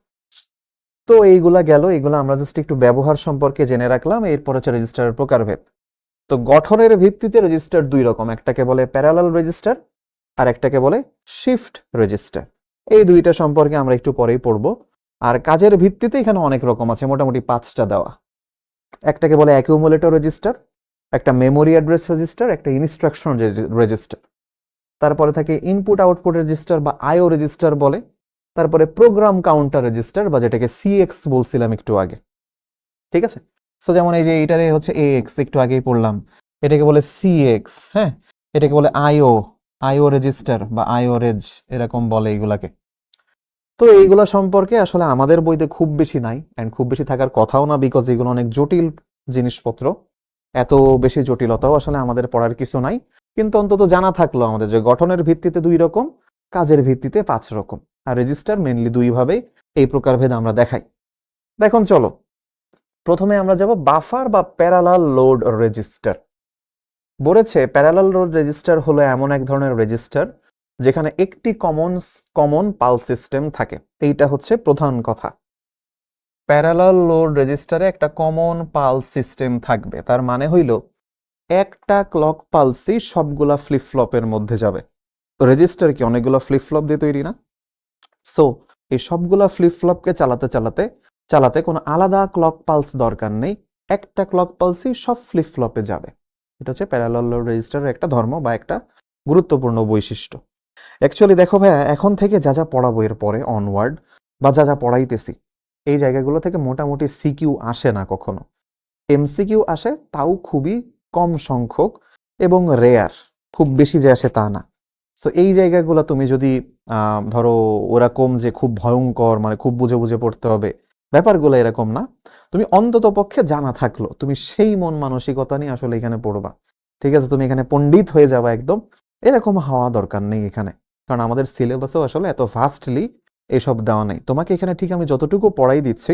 তো এইগুলা গেল, এগুলো আমরা জাস্ট একটু ব্যবহার সম্পর্কে জেনে রাখলাম। এরপর হচ্ছে রেজিস্টারের প্রকারভেদ। তো গঠনের ভিত্তিতে রেজিস্টার দুই রকম, একটাকে বলে প্যারালাল রেজিস্টার আর একটাকে বলে শিফট রেজিস্টার। এই দুইটা সম্পর্কে আমরা একটু পরেই পড়বো। আর কাজের ভিত্তিতে এখানে অনেক রকম আছে, মোটামুটি 5টা দেওয়া। একটাকে বলে অ্যাকিউমুলেটর রেজিস্টার, একটা মেমোরি অ্যাড্রেস রেজিস্টার, একটা ইনস্ট্রাকশন রেজিস্টার, তারপরে থাকে ইনপুট আউটপুট রেজিস্টার বা আইও রেজিস্টার বলে, তারপরে প্রোগ্রাম কাউন্টার রেজিস্টার বা যেটাকে সিএক্স বলছিলাম একটু আগে। ঠিক আছে, সো যেমন এই যে এইটারে হচ্ছে এএক্স, একটু আগেই পড়লাম, এটাকে বলে সিএক্স। হ্যাঁ, এটাকে বলে আইও রেজিস্টার বা আইও রেজ, এরকম বলে এইগুলাকে। তো এইগুলা সম্পর্কে আসলে আমাদের বইতে খুব বেশি নাই, অ্যান্ড খুব বেশি থাকার কথাও না, বিকজ এগুলো অনেক জটিল জিনিসপত্র। এত বেশি জটিলতাও আসলে আমাদের পড়ার কিছু নাই, কিন্তু অন্তত জানা থাকলো আমাদের যে গঠনের ভিত্তিতে 2 রকম, কাজের ভিত্তিতে 5 রকম, আর রেজিস্টার মেনলি 2 ভাবে এই প্রকারভেদ আমরা দেখাই। দেখুন চলো, প্রথমে আমরা যাব বাফার বা প্যারালাল লোড রেজিস্টার। বলেছে প্যারালাল লোড রেজিস্টার হলো এমন এক ধরনের রেজিস্টার যেখানে একটি কমন পালস সিস্টেম থাকে। এইটা হচ্ছে প্রধান কথা। প্যারালাল লোড রেজিস্টারে একটা কমন পালস সিস্টেম থাকবে, তার মানে হইল একটা ক্লক পালসই সবগুলা ফ্লিপ ফ্লপের মধ্যে যাবে। রেজিস্টার কি অনেকগুলো ফ্লিপ ফ্লপ দিয়ে তৈরি না? সো এই সবগুলা ফ্লিপ ফ্লপকে চালাতে কোনো আলাদা ক্লক পালস দরকার নেই, একটা ক্লক পালসই সব ফ্লিপ ফ্লপে যাবে। এটা হচ্ছে প্যারালাল লোড রেজিস্টারের একটা ধর্ম বা একটা গুরুত্বপূর্ণ বৈশিষ্ট্য। অ্যাকচুয়ালি দেখো ভাইয়া, এখন থেকে যা যা পড়াবো এর পরে অনওয়ার্ড, বা যা যা পড়াইতেছি, এই জায়গাগুলো থেকে মোটামুটি সিকিউ আসে না কখনো। এমসিকিউ আসে, তাও খুবই কম সংখ্যক এবং রেয়ার, খুব বেশি যে আসে তা না। সো এই জায়গাগুলো তুমি যদি ধরো ওরকম যে খুব ভয়ঙ্কর, মানে খুব বুঝে বুঝে পড়তে হবে, ব্যাপারগুলো এরকম না। তুমি অন্তত পক্ষে জানা থাকলো, তুমি সেই মন মানসিকতা নিয়ে আসলে এখানে পড়বা। ঠিক আছে, তুমি এখানে পণ্ডিত হয়ে যাবা একদম, এরকম হওয়া দরকার নেই এখানে, কারণ আমাদের সিলেবাসেও আসলে এত ফাস্টলি এসব দেওয়া নেই। তোমাকে এখানে ঠিক আমি যতটুকু পড়াই দিচ্ছি,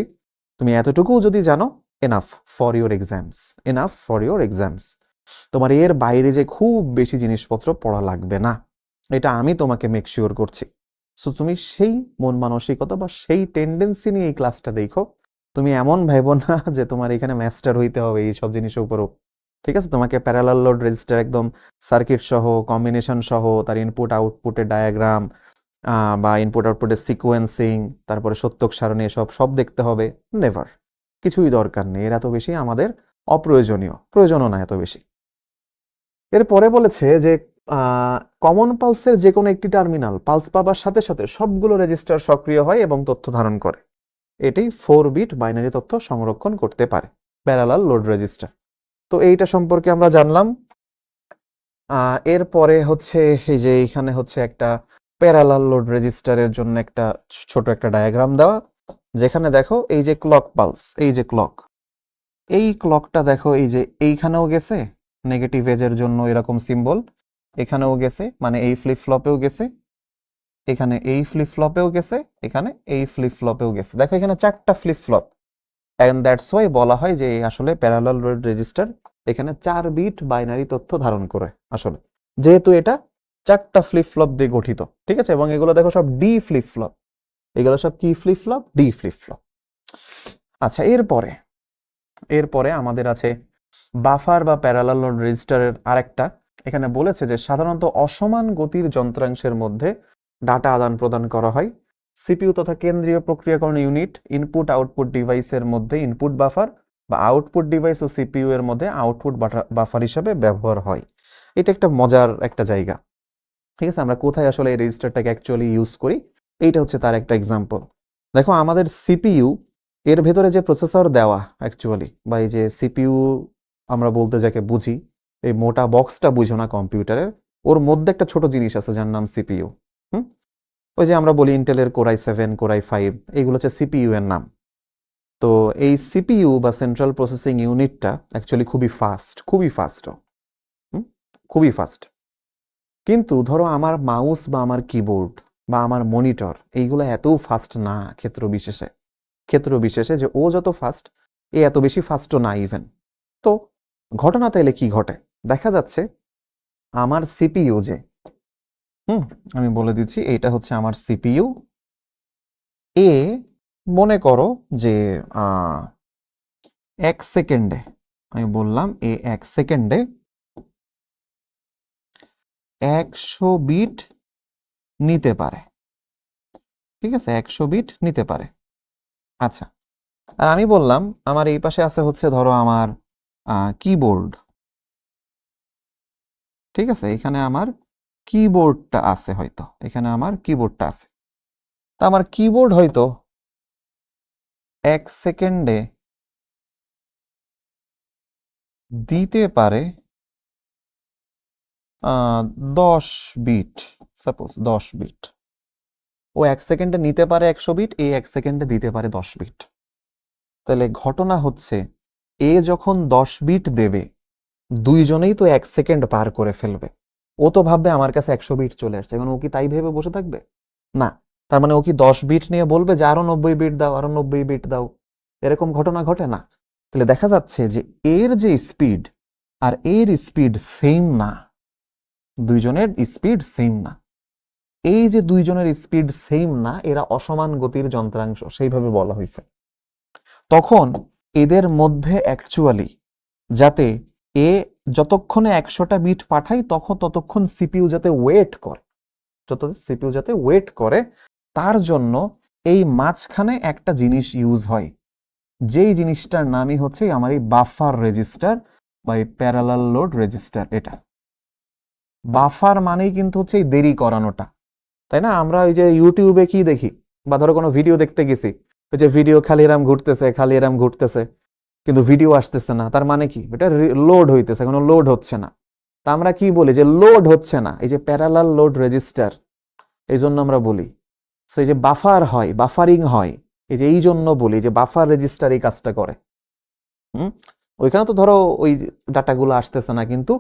তুমি এতটুকুও যদি জানো, enough for your exams, enough for your exams. তোমার এর বাইরে যে খুব বেশি জিনিসপত্র পড়া লাগবে না, এটা আমি তোমাকে মেক শিওর করছি। সো তুমি সেই মন মানসিকতা বা সেই টেন্ডেন্সি নিয়ে এই ক্লাসটা দেখো। তুমি এমন ভাইবো না যে তোমার এখানে মাস্টার হইতে হবে এই সব জিনিসের উপরও। ঠিক আছে, তোমাকে প্যারালাল লোড রেজিস্টার একদম সার্কিট সহ, কম্বিনেশন সহ, তার ইনপুট আউটপুটের ডায়াগ্রাম বা ইনপুট আউটপুটের সিকোয়েন্সিং, তারপরে সত্যক সারণী, সব দেখতে হবে? নেভার, কিছুই দরকার নেই, এর এত বেশি আমাদের অপ্রয়োজনীয়, প্রয়োজনও না এত বেশি। এরপরে বলেছে যে কমন পালসের যে কোনো একটি টার্মিনাল পালস পাবার সাথে সাথে সবগুলো রেজিস্টার সক্রিয় হয় এবং তথ্য ধারণ করে। এটি 4 বিট বাইনারি তথ্য সংরক্ষণ করতে পারে, প্যারালাল লোড রেজিস্টার। তো এইটা সম্পর্কে আমরা জানলাম। এরপরে হচ্ছে এই যে এখানে হচ্ছে একটা প্যারালাল লোড রেজিস্টারের জন্য একটা ছোট একটা ডায়াগ্রাম দেওয়া, যেখানে দেখো এই যে ক্লক পালস, এই যে ক্লক, এই ক্লকটা দেখো এই যে এইখানেও গেছে নেগেটিভ এজের জন্য এরকম সিম্বল, এখানেও গেছে, মানে এই ফ্লিপ ফ্লপেও গেছে, এখানে এই ফ্লিপ ফ্লপেও গেছে, এখানে এই ফ্লিপ ফ্লপেও গেছে। দেখো এখানে 4টা flip flop, and that's why বলা হয় যে আসলে প্যারালাল লোড রেজিস্টার এখানে 4 বিট বাইনারি তথ্য ধারণ করে আসলে, যেহেতু এটা 4টা ফ্লিপ ফ্লপ দিয়ে গঠিত। ঠিক আছে, এবং এগুলো দেখো সব ডি ফ্লিপ ফ্লপ, এগুলো সব কি flip flop? D flip flop. আচ্ছা, এরপরে আমাদের আছে বাফার বা প্যারালাল লোড রেজিস্টারের আরেকটা। এখানে বলেছে যে সাধারণত অসমান গতির যন্ত্রাংশের মধ্যে ডাটা আদান প্রদান করা হয়। সিপিইউ তথা কেন্দ্রীয় প্রক্রিয়াকরণ ইউনিট ইনপুট আউটপুট ডিভাইসের মধ্যে ইনপুট বাফার বা আউটপুট ডিভাইস ও সিপিইউ এর মধ্যে আউটপুট বাফার হিসাবে ব্যবহার হয়। এটা একটা মজার একটা জায়গা। ঠিক আছে, আমরা কোথায় আসলে এই রেজিস্টারটাকে অ্যাকচুয়ালি ইউজ করি, এইটা হচ্ছে তার একটা এক্সাম্পল। দেখো আমাদের সিপিইউ এর ভেতরে যে প্রসেসর দেওয়া অ্যাকচুয়ালি, বা এই যে সিপিইউ আমরা বলতে যাকে বুঝি, এই মোটা বক্সটা বুঝো না কম্পিউটারের, ওর মধ্যে একটা ছোট জিনিস আছে যার নাম সিপিইউ। ওই যে আমরা বলি ইন্টেলের কোরাই 7, কোরাই 5, এইগুলো হচ্ছে সিপিইউ এর নাম। তো এই সিপিইউ বা সেন্ট্রাল প্রসেসিং ইউনিটটা অ্যাকচুয়ালি খুবই ফাস্ট, খুবই ফাস্ট। কিন্তু ধরো আমার মাউস বা আমার কিবোর্ড বা আমার মনিটর, এইগুলো এত ফাস্ট না ক্ষেত্র বিশেষে যে ও যত ফাস্ট, এ এত বেশি ফাস্টও না ইভেন। তো ঘটনা তাইলে কি ঘটে? দেখা যাচ্ছে আমার সিপিইউ যে, আমি বলে দিচ্ছি, এইটা হচ্ছে আমার সিপিইউ। এ মনে করো যে 1 সেকেন্ডে, আমি বললাম এ 1 সেকেন্ডে 100 বিট নিতে পারে। ঠিক আছে, 100 বিট নিতে পারে। আচ্ছা, আর আমি বললাম আমার এই পাশে আছে হচ্ছে ধরো আমার কিবোর্ড, ঠিক আছে, এখানে আমার কিবোর্ডটা আছে, হয়তো এখানে আমার কিবোর্ডটা আছে, তা আমার কিবোর্ড হয়তো 1 সেকেন্ডে দিতে পারে 10 বিট, সাপোজ 10 বিট। ও 1 সেকেন্ডে নিতে পারে 100 বিট, এই 1 সেকেন্ডে দিতে পারে 10 বিট। তাহলে ঘটনা হচ্ছে এ যখন 10 বিট দেবে, দুইজনেই তো 1 সেকেন্ড পার করে ফেলবে। ও তো ভাববে আমার কাছে 100 বিট চলে আসছে, এখন ও কি তাই ভেবে বসে থাকবে? না। তার মানে ও কি 10 বিট নিয়ে বলবে যে আরো 90 বিট দাও, আরো 90 বিট দাও? এরকম ঘটনা ঘটে না। তাহলে দেখা যাচ্ছে যে এর যে স্পিড আর এর স্পিড সেম না, দুইজনের স্পিড সেম না। এই যে দুইজনের স্পিড সেম না, এরা অসমান গতির যন্ত্রাংশ, সেইভাবে বলা হয়েছে। তখন এদের মধ্যে অ্যাকচুয়ালি যাতে এ যতক্ষণে 100টা বিট পাঠায় ততক্ষণ সিপিইউ যাতে ওয়েট করে, সিপিইউ যাতে ওয়েট করে, তার জন্য এই মাঝখানে একটা জিনিস ইউজ হয়, যেই জিনিসটার নামই হচ্ছে আমার এই বাফার রেজিস্টার বা এই প্যারালাল লোড রেজিস্টার। এটা বাফার মানেই কিন্তু হচ্ছে এই দেরি করানোটা, তাই না? আমরা ওই যে ইউটিউবে কি দেখি, বা ধরো কোনো ভিডিও দেখতে গেছি, ওই যে ভিডিও খালি এরাম ঘুরতেছে কিন্তু ভিডিও আসতেছে না, তার মানে কি? এটা লোড হইতেছে, কোনো লোড হচ্ছে না। তা আমরা কি বলি যে লোড হচ্ছে না, এই যে প্যারালাল লোড রেজিস্টার, এই জন্য আমরা বলি। সো এই যে বাফার হয়, বাফারিং হয়, এই যে এই জন্য বলি যে বাফার রেজিস্টার এই কাজটা করে। ওইখানে তো ধরো ওই ডাটাগুলো আসতেছে না, কিন্তু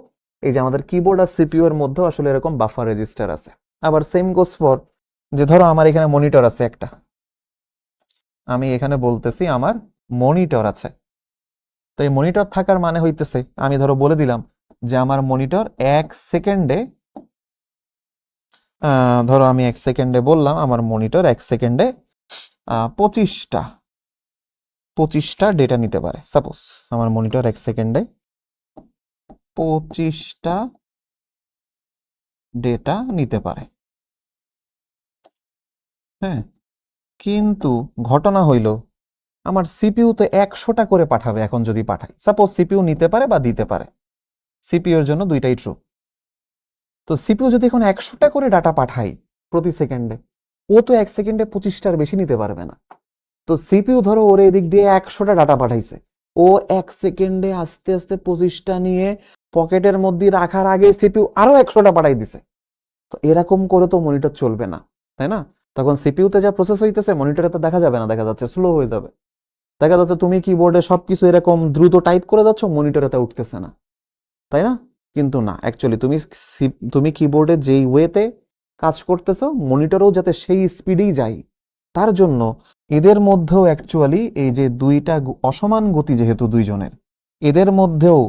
এই যে আমাদের কিবোর্ড আর সিপিইউ এর মধ্যে আসলে এরকম বাফার রেজিস্টার আছে। আবার সেম গোস ফর যে ধরো আমার এখানে মনিটর আছে একটা, আমি এখানে বলতেছি আমার মনিটর আছে। তো এই মনিটর থাকার মানে হইতেছে, আমি ধরো বলে দিলাম যে আমার মনিটর 1 সেকেন্ডে, ধরো আমি 1 সেকেন্ডে বললাম আমার মনিটর 1 সেকেন্ডে 25টা ডেটা নিতে পারে। সাপোজ আমার মনিটর 1 সেকেন্ডে 25টা ডেটা নিতে পারে। হ্যাঁ, কিন্তু ঘটনা হইল আমার সিপিইউ তো 100টা করে পাঠাবে। এখন যদি পাঠাই, সাপোজ সিপিইউ নিতে পারে বা দিতে পারে, সিপিইউ এর জন্য দুইটাই ট্রু। তো সিপিইউ যদি এখন 100টা করে ডাটা পাঠাই প্রতি সেকেন্ডে, ও তো 1 সেকেন্ডে 25টার বেশি নিতে পারবে না। তো সিপিইউ ধরো ওর এদিক দিয়ে 100টা ডাটা পাঠাইছে, ও 1 সেকেন্ডে আস্তে আস্তে 25টা নিয়ে পকেটের মধ্যে রাখার আগে সিপিইউ আরো 100টা পাঠাই দিছে। তো এরকম করে তো মনিটর চলবে না, তাই না? তখন সিপিইউতে যা প্রসেস হইতেছে মনিটরে তো দেখা যাবে না, দেখা যাচ্ছে স্লো হয়ে যাবে। দেখা যাচ্ছে তুমি কিবোর্ডে সবকিছু এরকম দ্রুত টাইপ করে যাচ্ছ, মনিটরে তা উঠতেছে না, তাই না? কিন্তু না, অ্যাকচুয়ালি তুমি কিবোর্ডে যেই ওয়েতে কাজ করতেছো, মনিটরেও যাতে সেই স্পিডেই যায়, তার জন্য এদের মধ্যেও অ্যাকচুয়ালি এই যে দুইটা অসমান গতি যেহেতু দুইজনের, এদের মধ্যেও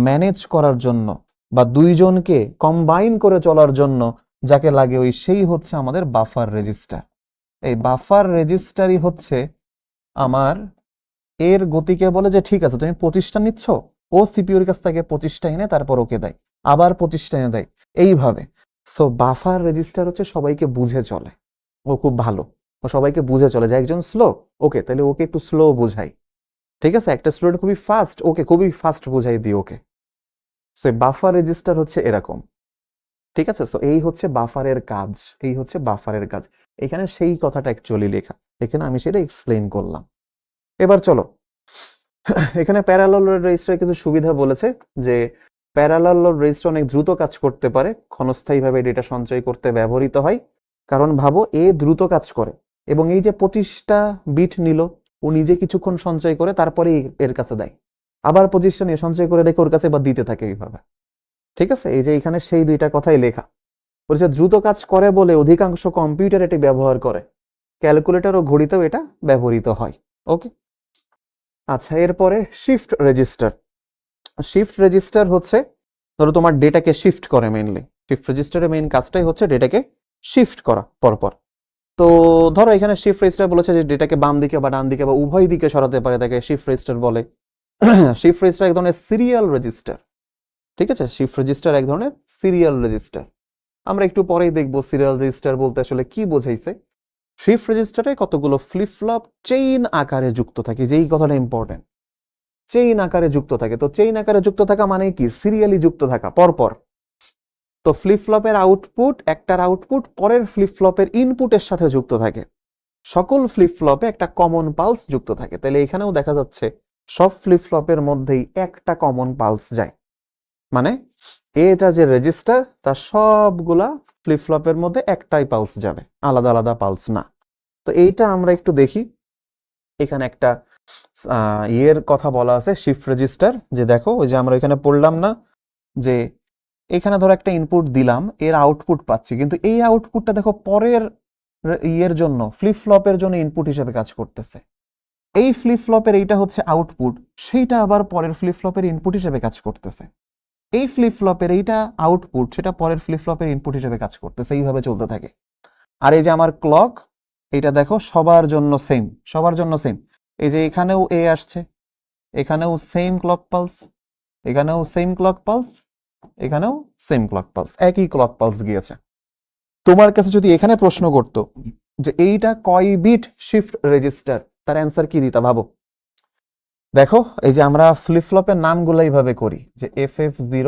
ম্যানেজ করার জন্য বা দুইজনকে কম্বাইন করে চলার জন্য যাকে লাগে ওই সেই হচ্ছে আমাদের বাফার রেজিস্টার। এই বাফার রেজিস্টারই হচ্ছে আমার এর গতিকে বলে যে ঠিক আছে তুমি 25টা নিচ্ছ, ও সিপিইউর কাছ থেকে 25টা এনে তারপর ওকে দেয়, আবার 25টা এনে দেয়, এইভাবে। সো বাফার রেজিস্টার হচ্ছে সবাইকে বুঝে চলে, ও খুব ভালো, ও সবাইকে বুঝে চলে যে একজন স্লো, ওকে তাহলে ওকে একটু স্লো বোঝাই, ঠিক আছে? একটা স্টুডেন্ট খুবই ফাস্ট, ওকে খুবই ফাস্ট বোঝাই দিই ওকে। সো বাফার রেজিস্টার হচ্ছে এরকম, ঠিক আছে? সো এই হচ্ছে বাফারের কাজ, এই হচ্ছে বাফারের কাজ। এখানে সেই কথাটা অ্যাকচুয়ালি লেখা, এখানে আমি সেটা এক্সপ্লেইন করলাম। এবার চলো, এখানে প্যারালাল লোড রেজিস্টার কিছু সুবিধা বলেছে, যে প্যারালাল লোড রেজিস্টার অনেক দ্রুত কাজ করতে পারে, ক্ষণস্থায়ীভাবে ডেটা সঞ্চয় করতে ব্যবহৃত হয়। কারণ ভাবো এ দ্রুত কাজ করে, এবং এই যে 25টা বিট নিল, ও নিজে কিছুক্ষণ সঞ্চয় করে তারপরে এর কাছে দেয়, আবার 25টা নিয়ে সঞ্চয় করে রেখে ওর কাছে বা দিতে থাকে এইভাবে, ঠিক আছে? এই যে এখানে সেই দুইটা কথাই লেখা বলেছে, দ্রুত কাজ করে বলে অধিকাংশ কম্পিউটার এটি ব্যবহার করে, ক্যালকুলেটর ও ঘড়িতেও এটা ব্যবহৃত হয়। ওকে, আচ্ছা, এরপরে শিফট রেজিস্টার। শিফট রেজিস্টার হচ্ছে ধরো তোমার ডেটাকে শিফট করে, মেইনলি শিফট রেজিস্টারের মেইন কাজটাই হচ্ছে ডেটাকে শিফট করা পরপর। তো ধরো এখানে শিফট রেজিস্টার বলেছে যে ডেটাকে বাম দিকে বা ডান দিকে বা উভয় দিকে সরাতে পারে, তাকে শিফট রেজিস্টার বলে। শিফট রেজিস্টার এক ধরনের সিরিয়াল রেজিস্টার, ঠিক আছে? শিফট রেজিস্টার এক ধরনের সিরিয়াল রেজিস্টার। আমরা একটু পরেই দেখবো সিরিয়াল রেজিস্টার বলতে আসলে কি বোঝাইছে। শিফট রেজিস্টারে কতগুলো ফ্লিপ ফ্লপ চেইন আকারে যুক্ত থাকে, যেই কথাটা ইম্পর্টেন্ট, চেইন আকারে যুক্ত থাকে। তো চেইন আকারে যুক্ত থাকা মানে কি? সিরিয়ালি যুক্ত থাকা, পরপর। তো ফ্লিপ ফ্লপের আউটপুট, একটার আউটপুট পরের ফ্লিপ ফ্লপের ইনপুটের সাথে যুক্ত থাকে। সকল ফ্লিপ ফ্লপে একটা কমন পালস যুক্ত থাকে। তাহলে এখানেও দেখা যাচ্ছে সব ফ্লিপ ফ্লপের মধ্যেই একটা কমন পালস যায়, মানে এটা যে রেজিস্টার তার সবগুলা ফ্লিপ ফ্লপের মধ্যে একটাই পালস যাবে, আলাদা আলাদা পালস না। তো এইটা আমরা একটু দেখি। এখানে একটা ইয়ের কথা বলা আছে, শিফট রেজিস্টার। যে দেখো ওই যে আমরা এখানে পড়লাম না যে এখানে ধরো একটা ইনপুট দিলাম, এর আউটপুট পাচ্ছি, কিন্তু এই আউটপুটটা দেখো পরের ইয়ের জন্য, ফ্লিপ ফ্লপের জন্য ইনপুট হিসেবে কাজ করতেছে। এই ফ্লিপ ফ্লপের এইটা হচ্ছে আউটপুট, সেইটা আবার পরের ফ্লিপ ফ্লপের ইনপুট হিসেবে কাজ করতেছে। এই ফ্লিপ ফ্লপের এইটা আউটপুট, সেটা পরের ফ্লিপ ফ্লপের ইনপুট হিসেবে কাজ করতেছে, এইভাবে চলতে থাকে। আর এই যে আমার ক্লক, এটা দেখো সবার জন্য সেম, সবার জন্য সেম। এই যে এখানেও এ আসছে, এখানেও সেম ক্লক পালস, এখানেও সেম ক্লক পালস, এখানেও সেম ক্লক পালস, একই ক্লক পালস গিয়েছে। তোমার কাছে যদি এখানে প্রশ্ন করতো যে এইটা কয় বিট শিফট রেজিস্টার, তার অ্যান্সার কি দিতা ভাবো? দেখো এই যে আমরা ফ্লিপ ফ্লপের নামগুলো এইভাবে করি, যে FF0,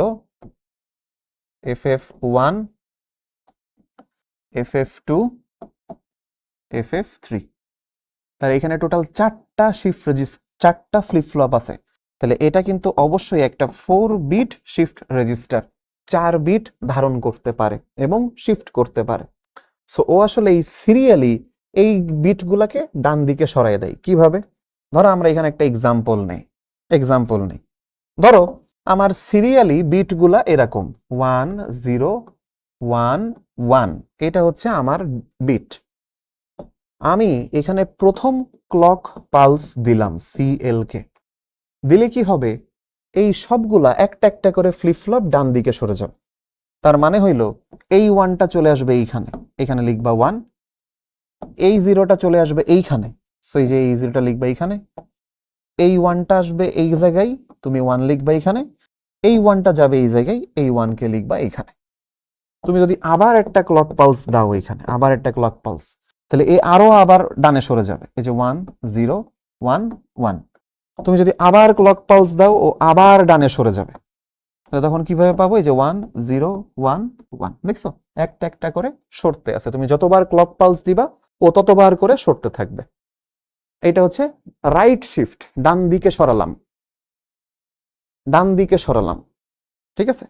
FF1, FF2, FF3। তাহলে এখানে টোটাল 4টা শিফট রেজিস্টার, 4টা ফ্লিপ ফ্লপ আছে। তাহলে এটা কিন্তু অবশ্যই একটা 4 বিট শিফট রেজিস্টার, 4 বিট ধারণ করতে পারে এবং শিফট করতে পারে। সো ও আসলে এই সিরিয়ালি এই বিটগুলোকে ডান দিকে সরাই দেয়। কিভাবে? ধরো আমরা এখানে একটা এক্সাম্পল নেই। ধরো আমার সিরিয়ালি বিটগুলা এরকম 1 0 1 1, এটা হচ্ছে আমার বিট। আমি এখানে প্রথম ক্লক পালস দিলাম CL কে, দিলে কি হবে? এই সবগুলা একটা একটা করে ফ্লিপ ফ্লপ ডান দিকে সরে যাবে। তার মানে হইল এই 1টা চলে আসবে এইখানে, এখানে লিখবা 1। এই 0টা চলে আসবে এইখানে, সো এই যে এই 0টা লিখবা এইখানে। এই 1টা আসবে এই জায়গায়, তুমি 1 লিখবা এইখানে। এই 1টা যাবে এই জায়গায়, এই 1 কে লিখবা এইখানে। তুমি যদি আবার একটা ক্লক পালস দাও এখানে, আবার একটা ক্লক পালস, তাহলে এই আরো আবার ডানে সরে যাবে। এই যে 1 0 1 1, তুমি যদি আবার ক্লক পালস দাও ও আবার ডানে সরে যাবে। তাহলে তখন কিভাবে পাবো? এই যে 1 0 1 1, দেখছো একটা একটা করে সরতে আছে। তুমি যতবার ক্লক পালস দিবা ও ততবার করে সরতে থাকবে। এটা হচ্ছে রাইট শিফট, ডান দিকে সরালাম, ডান দিকে সরালাম। ঠিক আছে?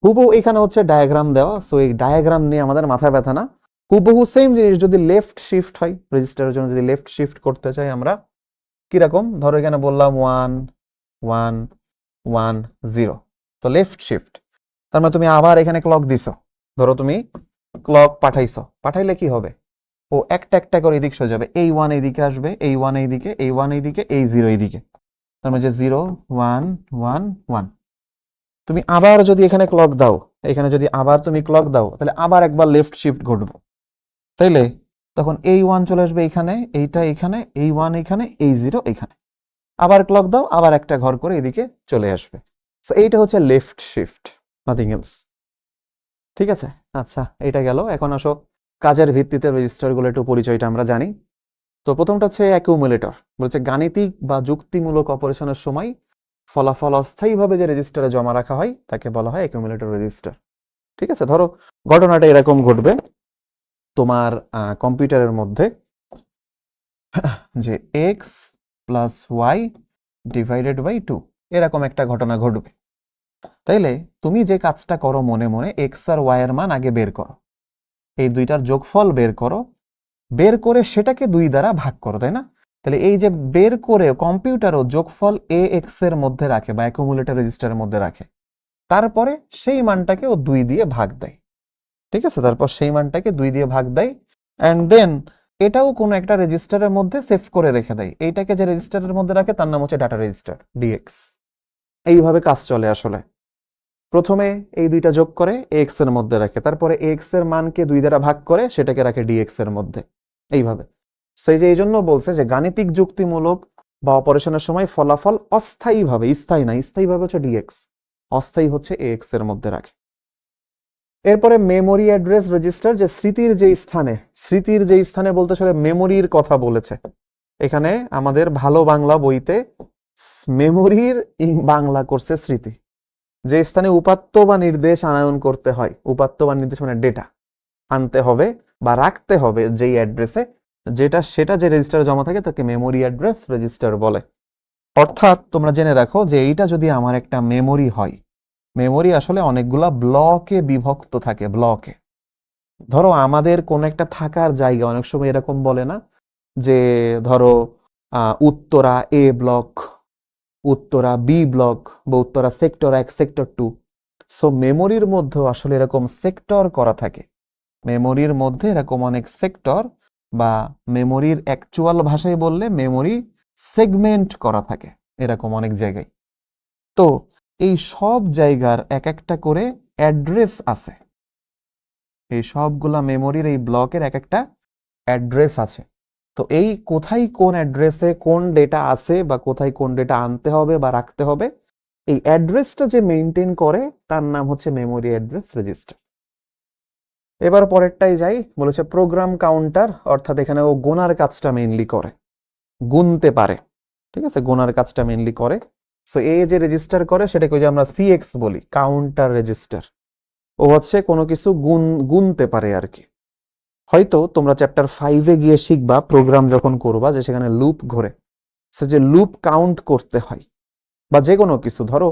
হুবহু এখানে হচ্ছে ডায়াগ্রাম দেওয়া, সো এই ডায়াগ্রাম নিয়ে আমাদের মাথা ব্যথা না। হুবহু সেম জিনিস যদি লেফট শিফট হয়, রেজিস্টারের জন্য যদি লেফট শিফট করতে চাই আমরা, কিরকম? ধরো এখানে বললাম 1 1 1 0, তো লেফট শিফট। তার মানে তুমি আবার এখানে ক্লক দিছো, ধরো তুমি ক্লক পাঠাইছো, পাঠাইলে কি হবে? ও একটা একটা করে এদিক সরে যাবে। এই 1 এইদিকে আসবে, এই 1 এইদিকে, এই 1 এইদিকে, এই 0 এইদিকে। তার মানে যে 0 1 1 1। তুমি আবার যদি এখানে ক্লক দাও, এখানে যদি আবার তুমি ক্লক দাও, তাহলে আবার একবার লেফট শিফট ঘটবে। তাইলে তখন এই 1 চলে আসবে এইখানে, এইটা এখানে, এই 1 এখানে, এই 0 এখানে। আবার ক্লক দাও, আবার একটা ঘর করে এদিকে চলে আসবে। সো এইটা হচ্ছে লেফট শিফট, নাথিং এলস। ঠিক আছে? আচ্ছা, এটা গেল। এখন আসো কাজের ভিত্তিতে রেজিস্টারগুলো একটু পরিচয়টা আমরা জানি। তো প্রথমটা হচ্ছে অ্যাকিউমুলেটর। বলছে গাণিতিক বা যুক্তিমূলক অপারেশনের সময় ফলাফল অস্থায়ীভাবে যে রেজিস্টারে জমা রাখা হয় তাকে বলা হয় অ্যাকিউমুলেটর রেজিস্টার। ঠিক আছে? ধরো ঘটনাটা এরকম ঘটবে, তোমার কম্পিউটারের মধ্যে যে x plus y divided by 2, এরকম একটা ঘটনা ঘটবে। তাইলে তুমি যে কাজটা করো, মনে মনে x আর y এর মান আগে বের করো, এই দুইটার যোগফল বের করো, বের করে সেটাকে 2 দ্বারা ভাগ করো, তাই না? তাহলে এই যে বের করে কম্পিউটারও যোগফল ax এর মধ্যে রাখে বা অ্যাকুমুলেটর রেজিস্টারের মধ্যে রাখে, তারপরে সেই মানটাকে ও 2 দিয়ে ভাগ দেয়। ঠিক আছে? তারপর সেই মানটাকে 2 দিয়ে ভাগ দেয়, অ্যান্ড দেন এটাও কোনো একটা রেজিস্টারের মধ্যে সেভ করে রেখে দেয়। এইটাকে যে রেজিস্টারের মধ্যে রাখে তার নাম হচ্ছে ডাটা রেজিস্টার, dx। এইভাবে কাজ চলে আসলে। প্রথমে এই দুইটা যোগ করে ax এর মধ্যে রাখে, তারপরে ax এর মানকে 2 দ্বারা ভাগ করে সেটাকে রাখে dx এর মধ্যে, এইভাবে। সেই যে এই জন্য বলছে যে গাণিতিক যুক্তিমূলক বা অপারেশনের সময় ফলাফল অস্থায়ীভাবে, স্থায়ী না, স্থায়ীভাবে হচ্ছে dx, অস্থায়ী হচ্ছে ax এর মধ্যে রাখে। এরপরে মেমোরি অ্যাড্রেস রেজিস্টার, যে স্মৃতির যে স্থানে বলতে আসলে মেমোরির কথা বলেছে। এখানে আমাদের ভালো বাংলা বইতে মেমোরির বাংলা করছে স্মৃতি, যে স্থানে উপাত্ত বা নির্দেশ আনয়ন করতে হয়, উপাত্ত বা নির্দেশ মানে ডেটা আনতে হবে বা রাখতে হবে যেই অ্যাড্রেসে, সেটা যে রেজিস্টারে জমা থাকে তাকে মেমোরি অ্যাড্রেস রেজিস্টার বলে। অর্থাৎ তোমরা জেনে রাখো যে এইটা যদি আমার একটা মেমোরি হয়, মেমোরি আসলে অনেকগুলা ব্লকে বিভক্ত থাকে, ব্লকে। ধরো আমাদের কোন একটা থাকার জায়গা অনেক সময় এরকম বলে না যে ধরো উত্তরা এ ব্লক, উত্তরা বি ব্লক বা উত্তরা সেক্টর 1 সেক্টর 2। সো মেমোরির মধ্যে আসলে এরকম সেক্টর করা থাকে, মেমোরির মধ্যে এরকম অনেক সেক্টর বা মেমোরির অ্যাকচুয়াল ভাষায় বললে মেমোরি সেগমেন্ট করা থাকে এরকম অনেক জায়গায়। তো এই সব জায়গার এক একটা করে অ্যাড্রেস আছে, এই সবগুলা মেমোরির এই ব্লকের এক একটা অ্যাড্রেস আছে। তো এই কোথায় কোন অ্যাড্রেসে কোন ডেটা আছে বা কোথায় কোন ডেটা আনতে হবে বা রাখতে হবে, এই অ্যাড্রেসটা যে মেইনটেইন করে তার নাম হচ্ছে মেমোরি অ্যাড্রেস রেজিস্টার। এবার পরেরটাই যাই, বলেছে প্রোগ্রাম কাউন্টার, অর্থাৎ এখানে ও গোনার কাজটা মেইনলি করে, গুনতে পারে। ঠিক আছে, গোনার কাজটা মেইনলি করে। সো এ যে রেজিস্টার করে সেটাকে ওই যে আমরা সিএক্স বলি, কাউন্টার রেজিস্টার। ও হচ্ছে কোনো কিছু গুনতে পারে আর কি। হয়তো তোমরা চ্যাপ্টার 5-এ গিয়ে শিখবা প্রোগ্রাম যখন করবা যে সেখানে লুপ ঘোরে, সে যে লুপ কাউন্ট করতে হয় বা যে কোনো কিছু। ধরো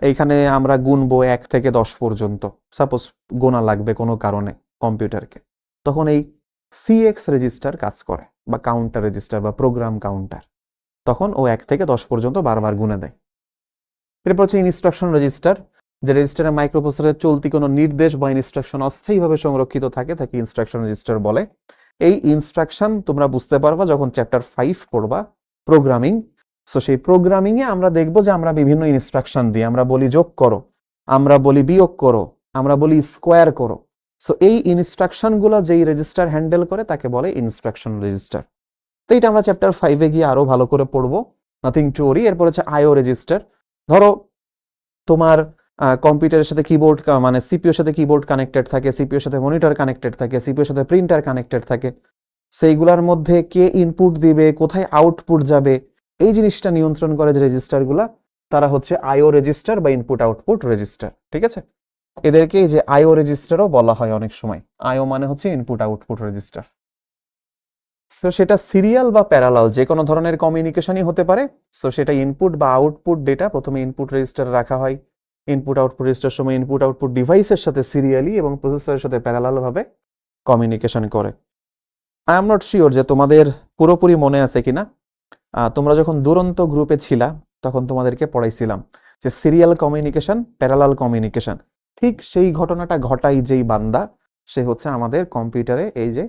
এইখানে আমরা গুনবো 1 থেকে 10 পর্যন্ত, সাপোজ গোনা লাগবে কোনো কারণে কম্পিউটারকে, তখন এই সিএক্স রেজিস্টার কাজ করে বা কাউন্টার রেজিস্টার বা প্রোগ্রাম কাউন্টার, তখন ও 1 থেকে 10 পর্যন্ত বারবার গুনে দেয়। এরপর হচ্ছে ইনস্ট্রাকশন রেজিস্টার, যে রেজিস্টারে মাইক্রোপ্রসেসরের চলতি কোনো নির্দেশ বা ইনস্ট্রাকশন অস্থায়ীভাবে সংরক্ষিত থাকে তাকে ইনস্ট্রাকশন রেজিস্টার বলে। এই ইনস্ট্রাকশন তোমরা বুঝতে পারবা যখন চ্যাপ্টার 5 পড়বা প্রোগ্রামিং। সো সেই প্রোগ্রামিংয়ে আমরা দেখব যে আমরা বিভিন্ন ইনস্ট্রাকশন দিই, আমরা বলি যোগ করো, আমরা বলি বিয়োগ করো, আমরা বলি স্কোয়ার করো। সো এই ইনস্ট্রাকশনগুলো যেই রেজিস্টার হ্যান্ডেল করে তাকে বলে ইনস্ট্রাকশন রেজিস্টার। তো এটা আমরা চ্যাপ্টার 5-এ গিয়ে আরো ভালো করে পড়বো, নাথিং টু ওরি। এরপর হচ্ছে আইও রেজিস্টার। ধরো তোমার কম্পিউটারের সাথে কিবোর্ড মানে সিপিইউর সাথে কিবোর্ড কানেক্টেড থাকে, সিপিইউর সাথে মনিটর কানেক্টেড থাকে, সিপিইউর সাথে প্রিন্টার কানেক্টেড থাকে। সেইগুলোর মধ্যে কে ইনপুট দিবে, কোথায় আউটপুট যাবে, এই জিনিসটা নিয়ন্ত্রণ করে যে রেজিস্টারগুলা, তারা হচ্ছে আইও রেজিস্টার বা ইনপুট আউটপুট রেজিস্টার। ঠিক আছে, এদেরকে এই যে আইও রেজিস্টারও বলা হয় অনেক সময়। আইও মানে হচ্ছে ইনপুট আউটপুট রেজিস্টার। সো সেটা সিরিয়াল বা প্যারালাল যে কোনো ধরনের কমিউনিকেশনই হতে পারে। সো সেটা ইনপুট বা আউটপুট ডেটা প্রথমে ইনপুট রেজিস্টারে রাখা হয়, ইনপুট আউটপুট রেজিস্টার সময় ইনপুট আউটপুট ডিভাইসের সাথে সিরিয়ালি এবং প্রসেসরের সাথে প্যারালাল ভাবে কমিউনিকেশন করে। আই এম নট শিওর যে তোমাদের পুরোপুরি মনে আছে কিনা। তোমরা যখন দুরন্ত গ্রুপে ছিলা তখন তোমাদেরকে পড়াইছিলাম যে সিরিয়াল কমিউনিকেশন, প্যারালাল কমিউনিকেশন, ঠিক সেই ঘটনাটা ঘটাই যেই বান্দা, সে হচ্ছে আমাদের কম্পিউটারে এই যে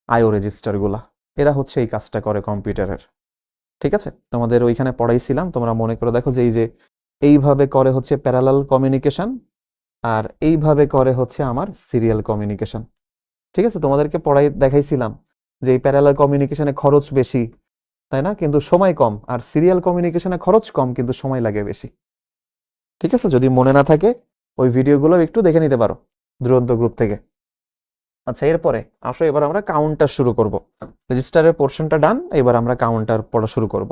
আইও রেজিস্টারগুলা, এরা হচ্ছে এই কাজটা করে কম্পিউটারের। ঠিক আছে, তোমাদের ওইখানে পড়াইছিলাম, তোমরা মনে করে দেখো যে এই যে এইভাবে করে হচ্ছে প্যারালাল কমিউনিকেশন আর এইভাবে করে হচ্ছে আমার সিরিয়াল কমিউনিকেশন। ঠিক আছে, তোমাদেরকে দেখাইছিলাম যে এই প্যারালাল কমিউনিকেশনে খরচ বেশি, তাই না, কিন্তু সময় কম, আর সিরিয়াল কমিউনিকেশনে খরচ কম কিন্তু সময় লাগে বেশি। ঠিক আছে, যদি মনে না থাকে ওই ভিডিওগুলো একটু দেখে নিতে পারো দুরন্ত গ্রুপ থেকে। আচ্ছা, এরপরে আসো এবার আমরা কাউন্টার শুরু করব। রেজিস্টারের পোর্শনটা ডান, এবার আমরা কাউন্টার পড়া শুরু করব।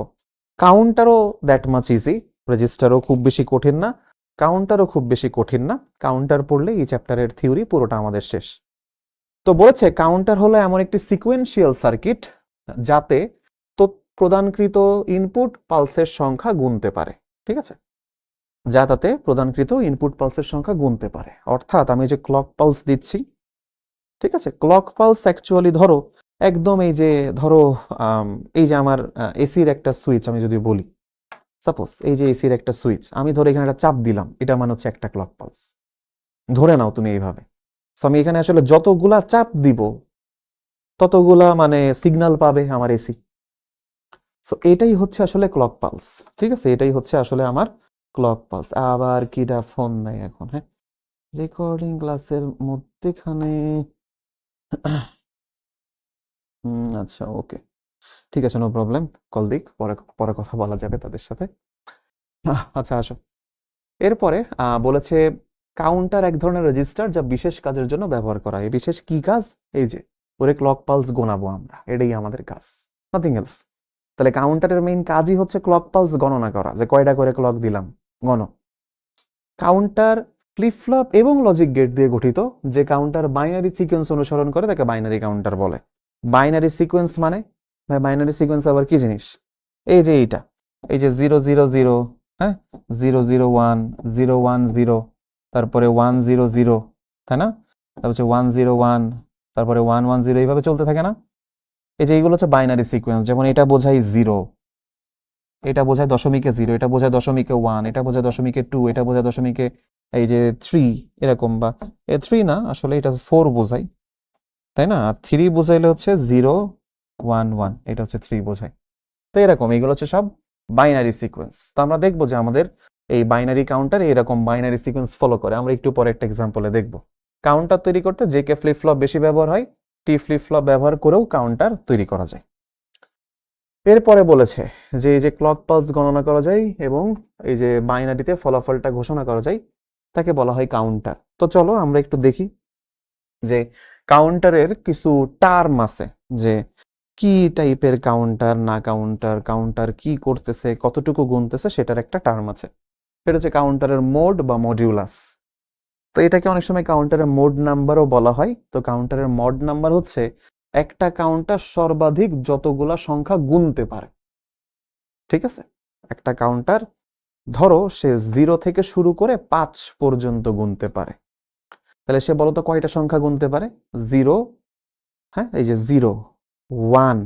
কাউন্টারও দ্যাট মাচ ইজি, রেজিস্টারও খুব বেশি কঠিন না, কাউন্টারও খুব বেশি কঠিন না। কাউন্টার পড়লে এই চ্যাপ্টারের থিওরি পুরোটা আমাদের শেষ। তো বলেছে কাউন্টার হলো এমন একটি সিকোয়েন্সিয়াল সার্কিট যাতে প্রদানকৃত ইনপুট পালসের সংখ্যা গুনতে পারে। ঠিক আছে, যা তাতে প্রদানকৃত ইনপুট পালসের সংখ্যা গুনতে পারে। অর্থাৎ আমি যে ক্লক পালস দিচ্ছি, ঠিক আছে, ক্লক পালস অ্যাকচুয়ালি ধরো একদম এই যে ধরো এই যে আমার এসির একটা সুইচ আমি যদি বলি, সাপোজ এই যে এসির একটা সুইচ আমি ধরে এখানে একটা চাপ দিলাম, এটা মানে হচ্ছে একটা ক্লক পালস। ধরে নাও তুমি এইভাবে। সো আমি এখানে আসলে যতগুলা চাপ দিব ততগুলা মানে সিগন্যাল পাবে আমার এসি। সো এটাই হচ্ছে আসলে ক্লক পালস। ঠিক আছে, এটাই হচ্ছে আসলে আমার ক্লক পালস। আবার কিটা ফোন নাই এখন, হ্যাঁ, রেকর্ডিং ক্লাসের মধ্যেখানে। আচ্ছা, ওকে, ঠিক আছে, নো প্রবলেম, কল দিক, পরে পরে কথা বলা যাবে তাদের সাথে। আচ্ছা, আসো। এরপরে বলেছে কাউন্টার এক ধরনের রেজিস্টার যা বিশেষ কাজের জন্য ব্যবহার করা হয়। বিশেষ কি কাজ? এই যে ওরে ক্লক পালস গোনাবো আমরা, এটাই আমাদের কাজ, নাথিং এলস। তাহলে কাউন্টারের মেইন কাজই হচ্ছে ক্লক পালস গণনা করা, যে কয়টা করে ক্লক দিলাম গণ। কাউন্টার ফ্লিপ ফ্লপ এবং লজিক গেট দিয়ে গঠিত। যে কাউন্টার বাইনারি সিকোয়েন্স অনুসরণ করে তাকে বাইনারি কাউন্টার বলে। বাইনারি সিকোয়েন্স মানে, ভাই বাইনারি সিকোয়েন্স আবার কি জিনিস? এই যে এইটা, এই যে 000, হ্যাঁ, 001, 010, তারপরে 100, তাই না? তারপর হচ্ছে 101, তারপরে 110, এইভাবে চলতে থাকে না? এই যে এইগুলো হচ্ছে বাইনারি সিকোয়েন্স। যেমন এটা বোঝায় 0, এটা বোঝায় দশমিকে 0, এটা বোঝায় দশমিকে 1, এটা বোঝায় দশমিকে 2, এটা বোঝায় দশমিকে এই যে 3, এরকম। বা 3 না, আসলে এটা 4 বোঝায়, তাই না? আর 3 বোঝাইলে হচ্ছে 011, এটা হচ্ছে 3 বোঝায়। তো এরকম এগুলো হচ্ছে সব বাইনারি সিকোয়েন্স। তো আমরা দেখবো যে আমাদের এই বাইনারি কাউন্টার এরকম বাইনারি সিকোয়েন্স ফলো করে। আমরা একটু পরে একটা এক্সাম্পলে দেখব। কাউন্টার তৈরি করতে যে কে ফ্লিপ ফ্লপ বেশি ব্যবহার হয়, টি ফ্লিপ ফ্লপ ব্যবহার করেও কাউন্টার তৈরি করা যায়। এরপরে বলেছে যে এই যে ক্লক পালস গণনা করা যায় এবং এই যে বাইনারিতে ফলাফলটা ঘোষণা করা যায়, তাকে বলা হয় কাউন্টার। তো চলো আমরা একটু দেখি যে কাউন্টারের কিছু টার্ম আছে, যে কি টাইপের কাউন্টার, না কাউন্টার, কাউন্টার কি করতেছে, কতটুকু গুনতেছে, সেটার একটা টার্ম আছে। সেটা হচ্ছে কাউন্টারের মোড বা মডিউলাস। তো এটাকে অনেক সময় কাউন্টারের মোড নাম্বারও বলা হয়। তো কাউন্টারের মোড নাম্বার হচ্ছে একটা কাউন্টার সর্বাধিক যতগুলা সংখ্যা গুনতে পারে। ঠিক আছে? একটা কাউন্টার ধরো সে 0 থেকে শুরু করে 5 পর্যন্ত গুনতে পারে, তাহলে সে বলতো কয়টা সংখ্যা গুনতে পারে? 0, হ্যাঁ, এই যে 0, 1,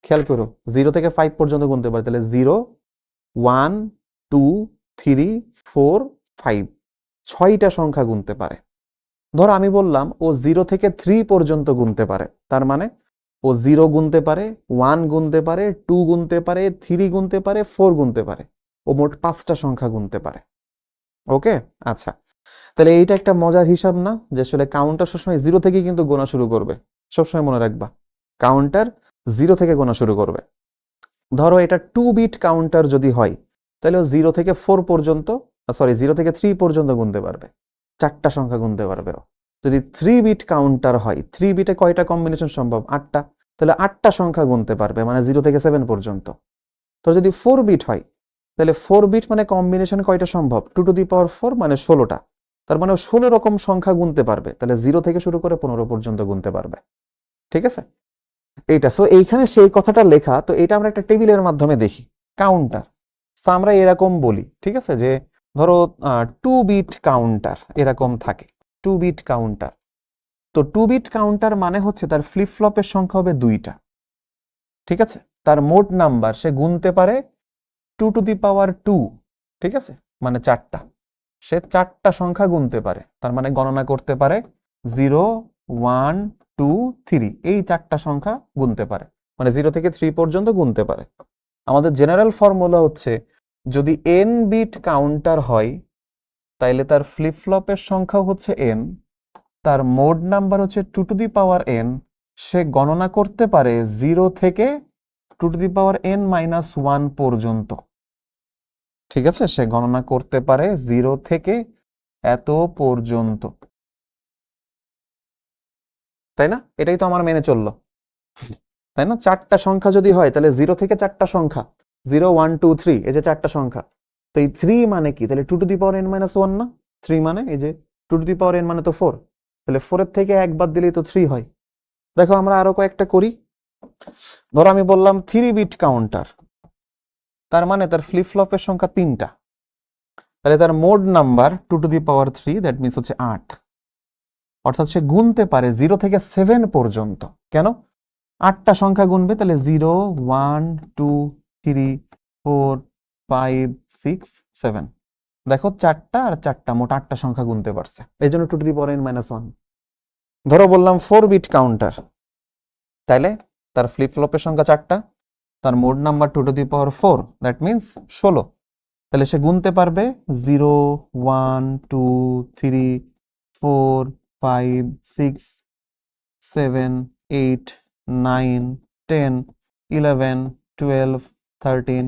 খেয়াল করো 0 থেকে 5 পর্যন্ত গুনতে পারে, তাহলে 0, 1, 2, 3, 4, 5, 6টা সংখ্যা গুনতে পারে। ধরো আমি বললাম ও 0 থেকে 3 পর্যন্ত গুনতে পারে, তার মানে ও 0 গুনতে পারে, 1 গুনতে পারে, 2 গুনতে পারে, 3 গুনতে পারে, 4 গুনতে পারে। ও মোট 5টা সংখ্যা গুনতে পারে। ওকে, আচ্ছা। তাহলে এইটা একটা মজার হিসাব না, যে আসলে কাউন্টার সবসময় 0 থেকে কিন্তু গোনা শুরু করবে। সবসময় মনে রাখবা, কাউন্টার 0 থেকে গোনা শুরু করবে। ধরো এটা 2 বিট কাউন্টার যদি হয়, তাহলে ও 0 থেকে 4 পর্যন্ত, 0 থেকে 3 পর্যন্ত গুনতে পারবে, 4টা সংখ্যা গুনতে পারবে। যদি 3 বিট কাউন্টার হয়, 3 বিটে কয়টা কম্বিনেশন সম্ভব? 8টা, তাহলে 8টা সংখ্যা গুনতে পারবে, মানে 0 থেকে 7 পর্যন্ত। তো যদি 4 বিট হয়, তাহলে 4 বিট মানে কম্বিনেশন কয়টা সম্ভব? 2 টু দি পাওয়ার 4 মানে 16টা। তার মানে 16 রকম সংখ্যা গুনতে পারবে, তাহলে 0 থেকে শুরু করে 15 পর্যন্ত গুনতে পারবে। ঠিক আছে? এইটা সো এইখানে সেই কথাটা লেখা। তো এটা আমরা একটা টেবিলের মাধ্যমে দেখি কাউন্টার। তো আমরা এরকম বলি, ঠিক আছে, যে ধরো 2 বিট কাউন্টার এরকম থাকে, 2 বিট কাউন্টার। তো 2 বিট কাউন্টার মানে হচ্ছে তার ফ্লিপ ফ্লপের সংখ্যা হবে 2টা। ঠিক আছে? তার মোট নাম্বার সে গুনতে পারে 2 টু দি পাওয়ার 2, ঠিক আছে, মানে 4টা। সে 4টা সংখ্যা গুনতে পারে, তার মানে গণনা করতে পারে 0, 1, 2, 3, এই 4টা সংখ্যা গুনতে পারে, মানে 0 থেকে 3 পর্যন্ত গুনতে পারে। আমাদের জেনারেল ফর্মুলা হচ্ছে যদি n বিট কাউন্টার হয়, তাইলে তার ফ্লিপ ফ্লপের সংখ্যা হচ্ছে n, তার মোড নাম্বার হচ্ছে 2 টু দি পাওয়ার n, সে গণনা করতে পারে 0 থেকে 2 to the power n minus 1 পর্যন্ত। ঠিক আছে? সে গণনা করতে পারে 0 থেকে এত পর্যন্ত, তাই না? এটাই তো আমার মেনে চললো, তাই না? 4টা সংখ্যা যদি হয়, তাহলে 0 থেকে 4টা সংখ্যা, 0, 1, 2, 3, এই যে 4টা সংখ্যা। তো এই 3 মানে কি? তাহলে 2 to the power n minus 1 না? 3 মানে এই যে 2 টু দি পাওয়ার n মানে তো 4, তাহলে 4 এর থেকে 1 বাদ দিলেই তো 3 হয়। দেখো আমরা আরো কয়েকটা করি। ধরো আমি বললাম 3 বিট কাউন্টার, তার মানে তার ফ্লিপ ফ্লপের সংখ্যা 3টা, তাহলে তার mode number 2 to the power 3, that means হচ্ছে 8। অর্থাৎ সে গুনতে পারে 0 থেকে 7 পর্যন্ত। কেন? 8টা সংখ্যা গুনবে, তাহলে 0, 1, 2, 3, 4, 5, 6, 7। দেখো 4টা আর 4টা, মোট 8টা সংখ্যা গুনতে পারছে, এই জন্য 2 to the power n minus 1। ধরো বললাম 4 বিট কাউন্টার, তাইলে তার ফ্লিপ ফ্লপের সংখ্যা 4টা, তার mode number 2 to the power 4, that means 16। তাহলে সে গুনতে পারবে 0, 1, 2, 3, 4, 5, 6, 7, 8, 9, 10, 11, 12, 13,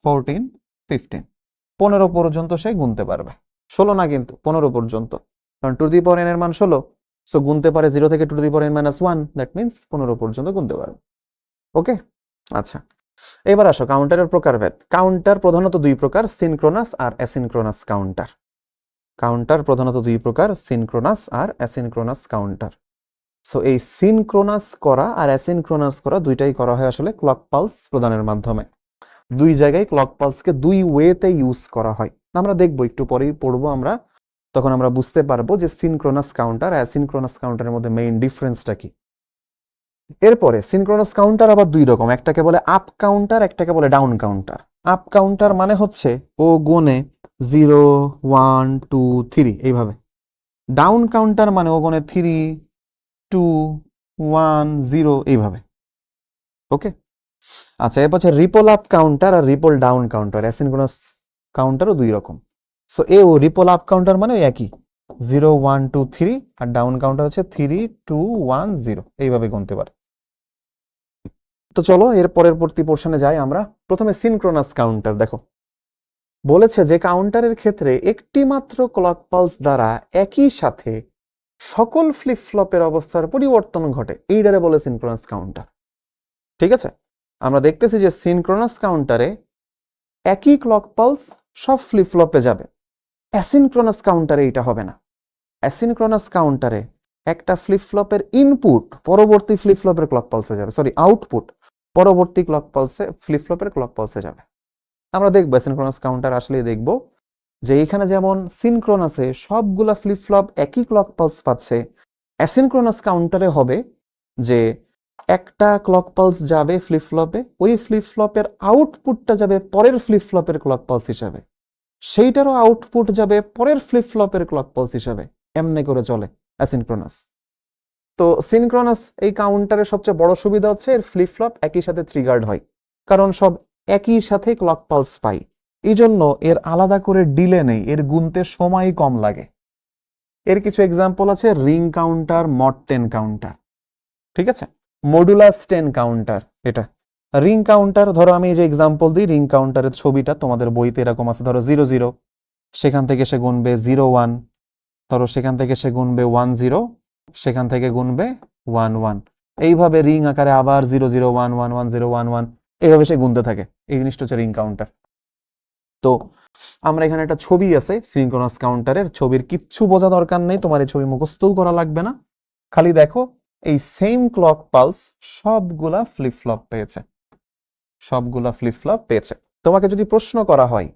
14, 15, 15 পর্যন্ত সে গুনতে পারবে। 16 না, কিন্তু 15 পর্যন্ত, কারণ টু দি পাওয়ার n এর মান 16, সো গুনতে পারে 0 থেকে to the power n - 1, that means 15 পর্যন্ত গুনতে পারবে। ওকে, আচ্ছা এবার আসো কাউন্টারের প্রকারভেদ। কাউন্টার প্রধানত দুই প্রকার, সিনক্রোনাস আর অ্যাসিনক্রোনাস কাউন্টার। কাউন্টার প্রধানত দুই প্রকার, সিনক্রোনাস আর অ্যাসিনক্রোনাস কাউন্টার। সো এই সিনক্রোনাস করা আর অ্যাসিনক্রোনাস করা দুইটাই করা হয় আসলে ক্লক পালস প্রদানের মাধ্যমে। দুই জায়গায় ক্লক পালসকে দুই ওয়েতে ইউজ করা হয়। আমরা দেখবো, একটু পরেই পড়বো আমরা, তখন আমরা বুঝতে পারবো যে সিনক্রোনাস কাউন্টার আর অ্যাসিনক্রোনাস কাউন্টারের মধ্যে মেইন ডিফারেন্সটা কি। এরপরে সিনক্রোনাস কাউন্টার আবার দুই রকম, একটাকে বলে আপ কাউন্টার, একটাকে বলে ডাউন কাউন্টার। আপ কাউন্টার মানে হচ্ছে ও গুনে 0 1 2 3 এইভাবে। ডাউন কাউন্টার মানে ও গুনে 3 2 1 0 এইভাবে। ওকে, আচ্ছা এরপর হচ্ছে রিপল আপ কাউন্টার আর রিপল ডাউন কাউন্টার। অ্যাসিনক্রোনাস কাউন্টারও দুই রকম। সো ও রিপল আপ কাউন্টার মানে একই, 0 1 2 3, আর ডাউন কাউন্টার হচ্ছে 3 2 1 0, এইভাবে গুনতে পারে। তো চলো এর পরবর্তী পোর্শনে যাই আমরা। প্রথমে সিনক্রোনাস কাউন্টার দেখো, বলেছে যে কাউন্টারের ক্ষেত্রে একটি মাত্র ক্লক পালস দ্বারা একই সাথে সকল ফ্লিপ ফ্লপের অবস্থার পরিবর্তন ঘটে, এইটারে বলে সিনক্রোনাস কাউন্টার। ঠিক আছে, আমরা দেখতেছি যে সিনক্রোনাস কাউন্টারে একই ক্লক পালস সব ফ্লিপ ফ্লপে যাবে। অ্যাসিনক্রোনাস কাউন্টারে এটা হবে না। অ্যাসিনক্রোনাস কাউন্টারে একটা ফ্লিপ ফ্লপের ইনপুট পরবর্তী ফ্লিপ ফ্লপের ক্লক পালসে যাবে, সরি আউটপুট পরবর্তী ক্লক পালসে ফ্লিপ ফ্লপের ক্লক পালসে যাবে। আমরা দেখবো সিনক্রোনাস কাউন্টার আসলেই দেখব যে এখানে যেমন সিনক্রোনাসে সবগুলা ফ্লিপ ফ্লপ একই ক্লক পালস পাচ্ছে, অ্যাসিনক্রোনাস কাউন্টারে হবে যে একটা ক্লক পালস যাবে ফ্লিপ ফ্লপে, ওই ফ্লিপ ফ্লপের আউটপুটটা যাবে পরের ফ্লিপ ফ্লপের ক্লক পালস হিসাবে, সেইটারও আউটপুট যাবে পরের ফ্লিপ ফ্লপের ক্লক পালস হিসাবে, এমনি করে চলে অ্যাসিনক্রোনাস। তো সিনক্রোনাস এই কাউন্টারের সবচেয়ে বড় সুবিধা হচ্ছে এর ফ্লিপ ফ্লপ একই সাথে ট্রিগার্ড হয়, কারণ সব একই সাথে ক্লক পালস পাই, এই জন্য এর আলাদা করে ডিলে নেই, এর গুনতে সময় কম লাগে। এর কিছু এক্সাম্পল আছে, রিং কাউন্টার, মড 10 কাউন্টার, ঠিক আছে, মডুলাস 10 কাউন্টার। এটা রিং কাউন্টার, ধরো আমি এই যে এক্সাম্পল দিই, রিং কাউন্টারের ছবিটা তোমাদের বইতে এরকম আছে, ধরো 0 0, সেখান থেকে সে গুনবে 0 1, ধরো সেখান থেকে সে গুনবে 1 0, সেখান থেকে গুনবে 1 1, এইভাবে রিং আকারে আবার 0 0 1 1 1 0 1 1, এইভাবে সে গুনতে থাকে। এই জিনিসটা হচ্ছে রিং কাউন্টার। তো আমরা এখানে একটা ছবি আছে সিনক্রোনাস কাউন্টারের, ছবির কিচ্ছু বোঝা দরকার নেই, তোমার এই ছবি মুখস্থও করা লাগবে না, খালি দেখো এই সেম ক্লক পালস সবগুলা ফ্লিপ ফ্লপ পেয়েছে, সবগুলা ফ্লিপ ফ্লপ পেয়েছে। তোমাকে যদি প্রশ্ন করা হয়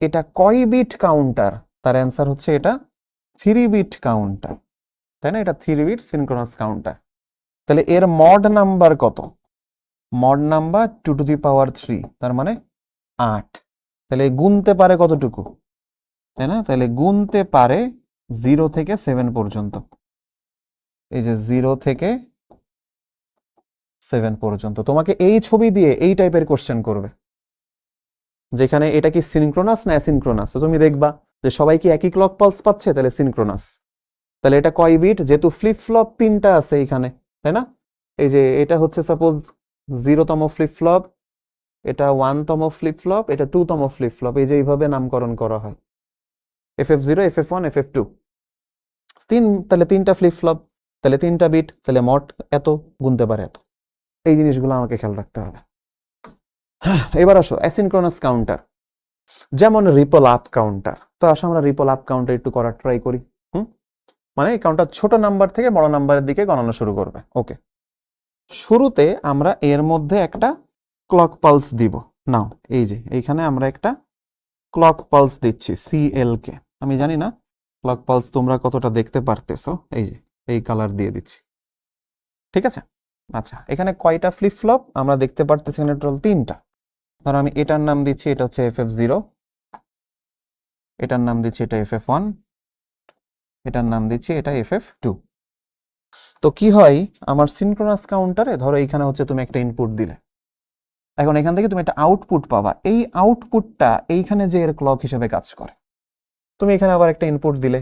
এটা কয় বিট কাউন্টার, তার অ্যান্সার হচ্ছে এটা 3 বিট কাউন্টার, তাই না, এটা 3 বিট সিনক্রোনাস কাউন্টার। তাহলে এর মড নাম্বার কত? মড নাম্বার 2 টু দি পাওয়ার 3, তার মানে 8। তাহলে গুনতে পারে কতটুকু, তাই না, তাহলে গুনতে পারে 0 থেকে 7 পর্যন্ত। এই যে 0 থেকে 7 পর্যন্ত তোমাকে এই ছবি দিয়ে এই টাইপের কোশ্চেন করবে, যেখানে এটা কি সিনক্রোনাস না অ্যাসিনক্রোনাস। তো তুমি দেখবা যে সবাই কি একই ক্লক পালস পাচ্ছে, তাহলে সিনক্রোনাস। তাহলে এটা কয় বিট, যেহেতু ফ্লিপ ফ্লপ 3টা আছে এখানে, তাই না, এই যে এটা হচ্ছে সাপোজ 0তম ফ্লিপ ফ্লপ, এটা 1তম ফ্লিপ ফ্লপ, এটা 2তম ফ্লিপ ফ্লপ, এই যে এইভাবে নামকরণ করা হয়, FF0 FF1 FF2, তাহলে 3টা ফ্লিপ ফ্লপ, তাহলে 3টা বিট, তাহলে মড এত, গুনতে পারে এত। এই জিনিসগুলো আমাকে খেয়াল রাখতে হবে। এবার আসো অ্যাসিনক্রোনাস কাউন্টার, যেমন রিপল আপ কাউন্টার। তো আসো আমরা রিপল আপ কাউন্টার একটু করার ট্রাই করি। মানে এই কাউন্টার ছোট নাম্বার থেকে বড় নাম্বারের দিকে গণনা শুরু করবে। ওকে, শুরুতে আমরা এর মধ্যে একটা ক্লক পালস দিব। নাও এই যে এইখানে আমরা একটা ক্লক পালস দিচ্ছি CL কে। আমি জানি না ক্লক পালস তোমরা কতটা দেখতে পারতেছো, এই যে এই কালার দিয়ে দিচ্ছি, ঠিক আছে। আচ্ছা এখানে কয়টা ফ্লিপ ফ্লপ আমরা দেখতে পারতেছি, এখানে টোটাল 3টা। ধরো আমি এটার নাম দিচ্ছি, এটা হচ্ছে FF0, এটার নাম দিচ্ছি এটা FF1, এটার নাম দিচ্ছি এটা FF2। তো কি হয় আমার সিনক্রোনাস কাউন্টারে, ধরো এইখানে হচ্ছে তুমি একটা ইনপুট দিলে, এখন এখান থেকে তুমি একটা আউটপুট পাবা, এই আউটপুটটা এইখানে যে এর ক্লক হিসেবে কাজ করে। তুমি এখানে আবার একটা ইনপুট দিলে,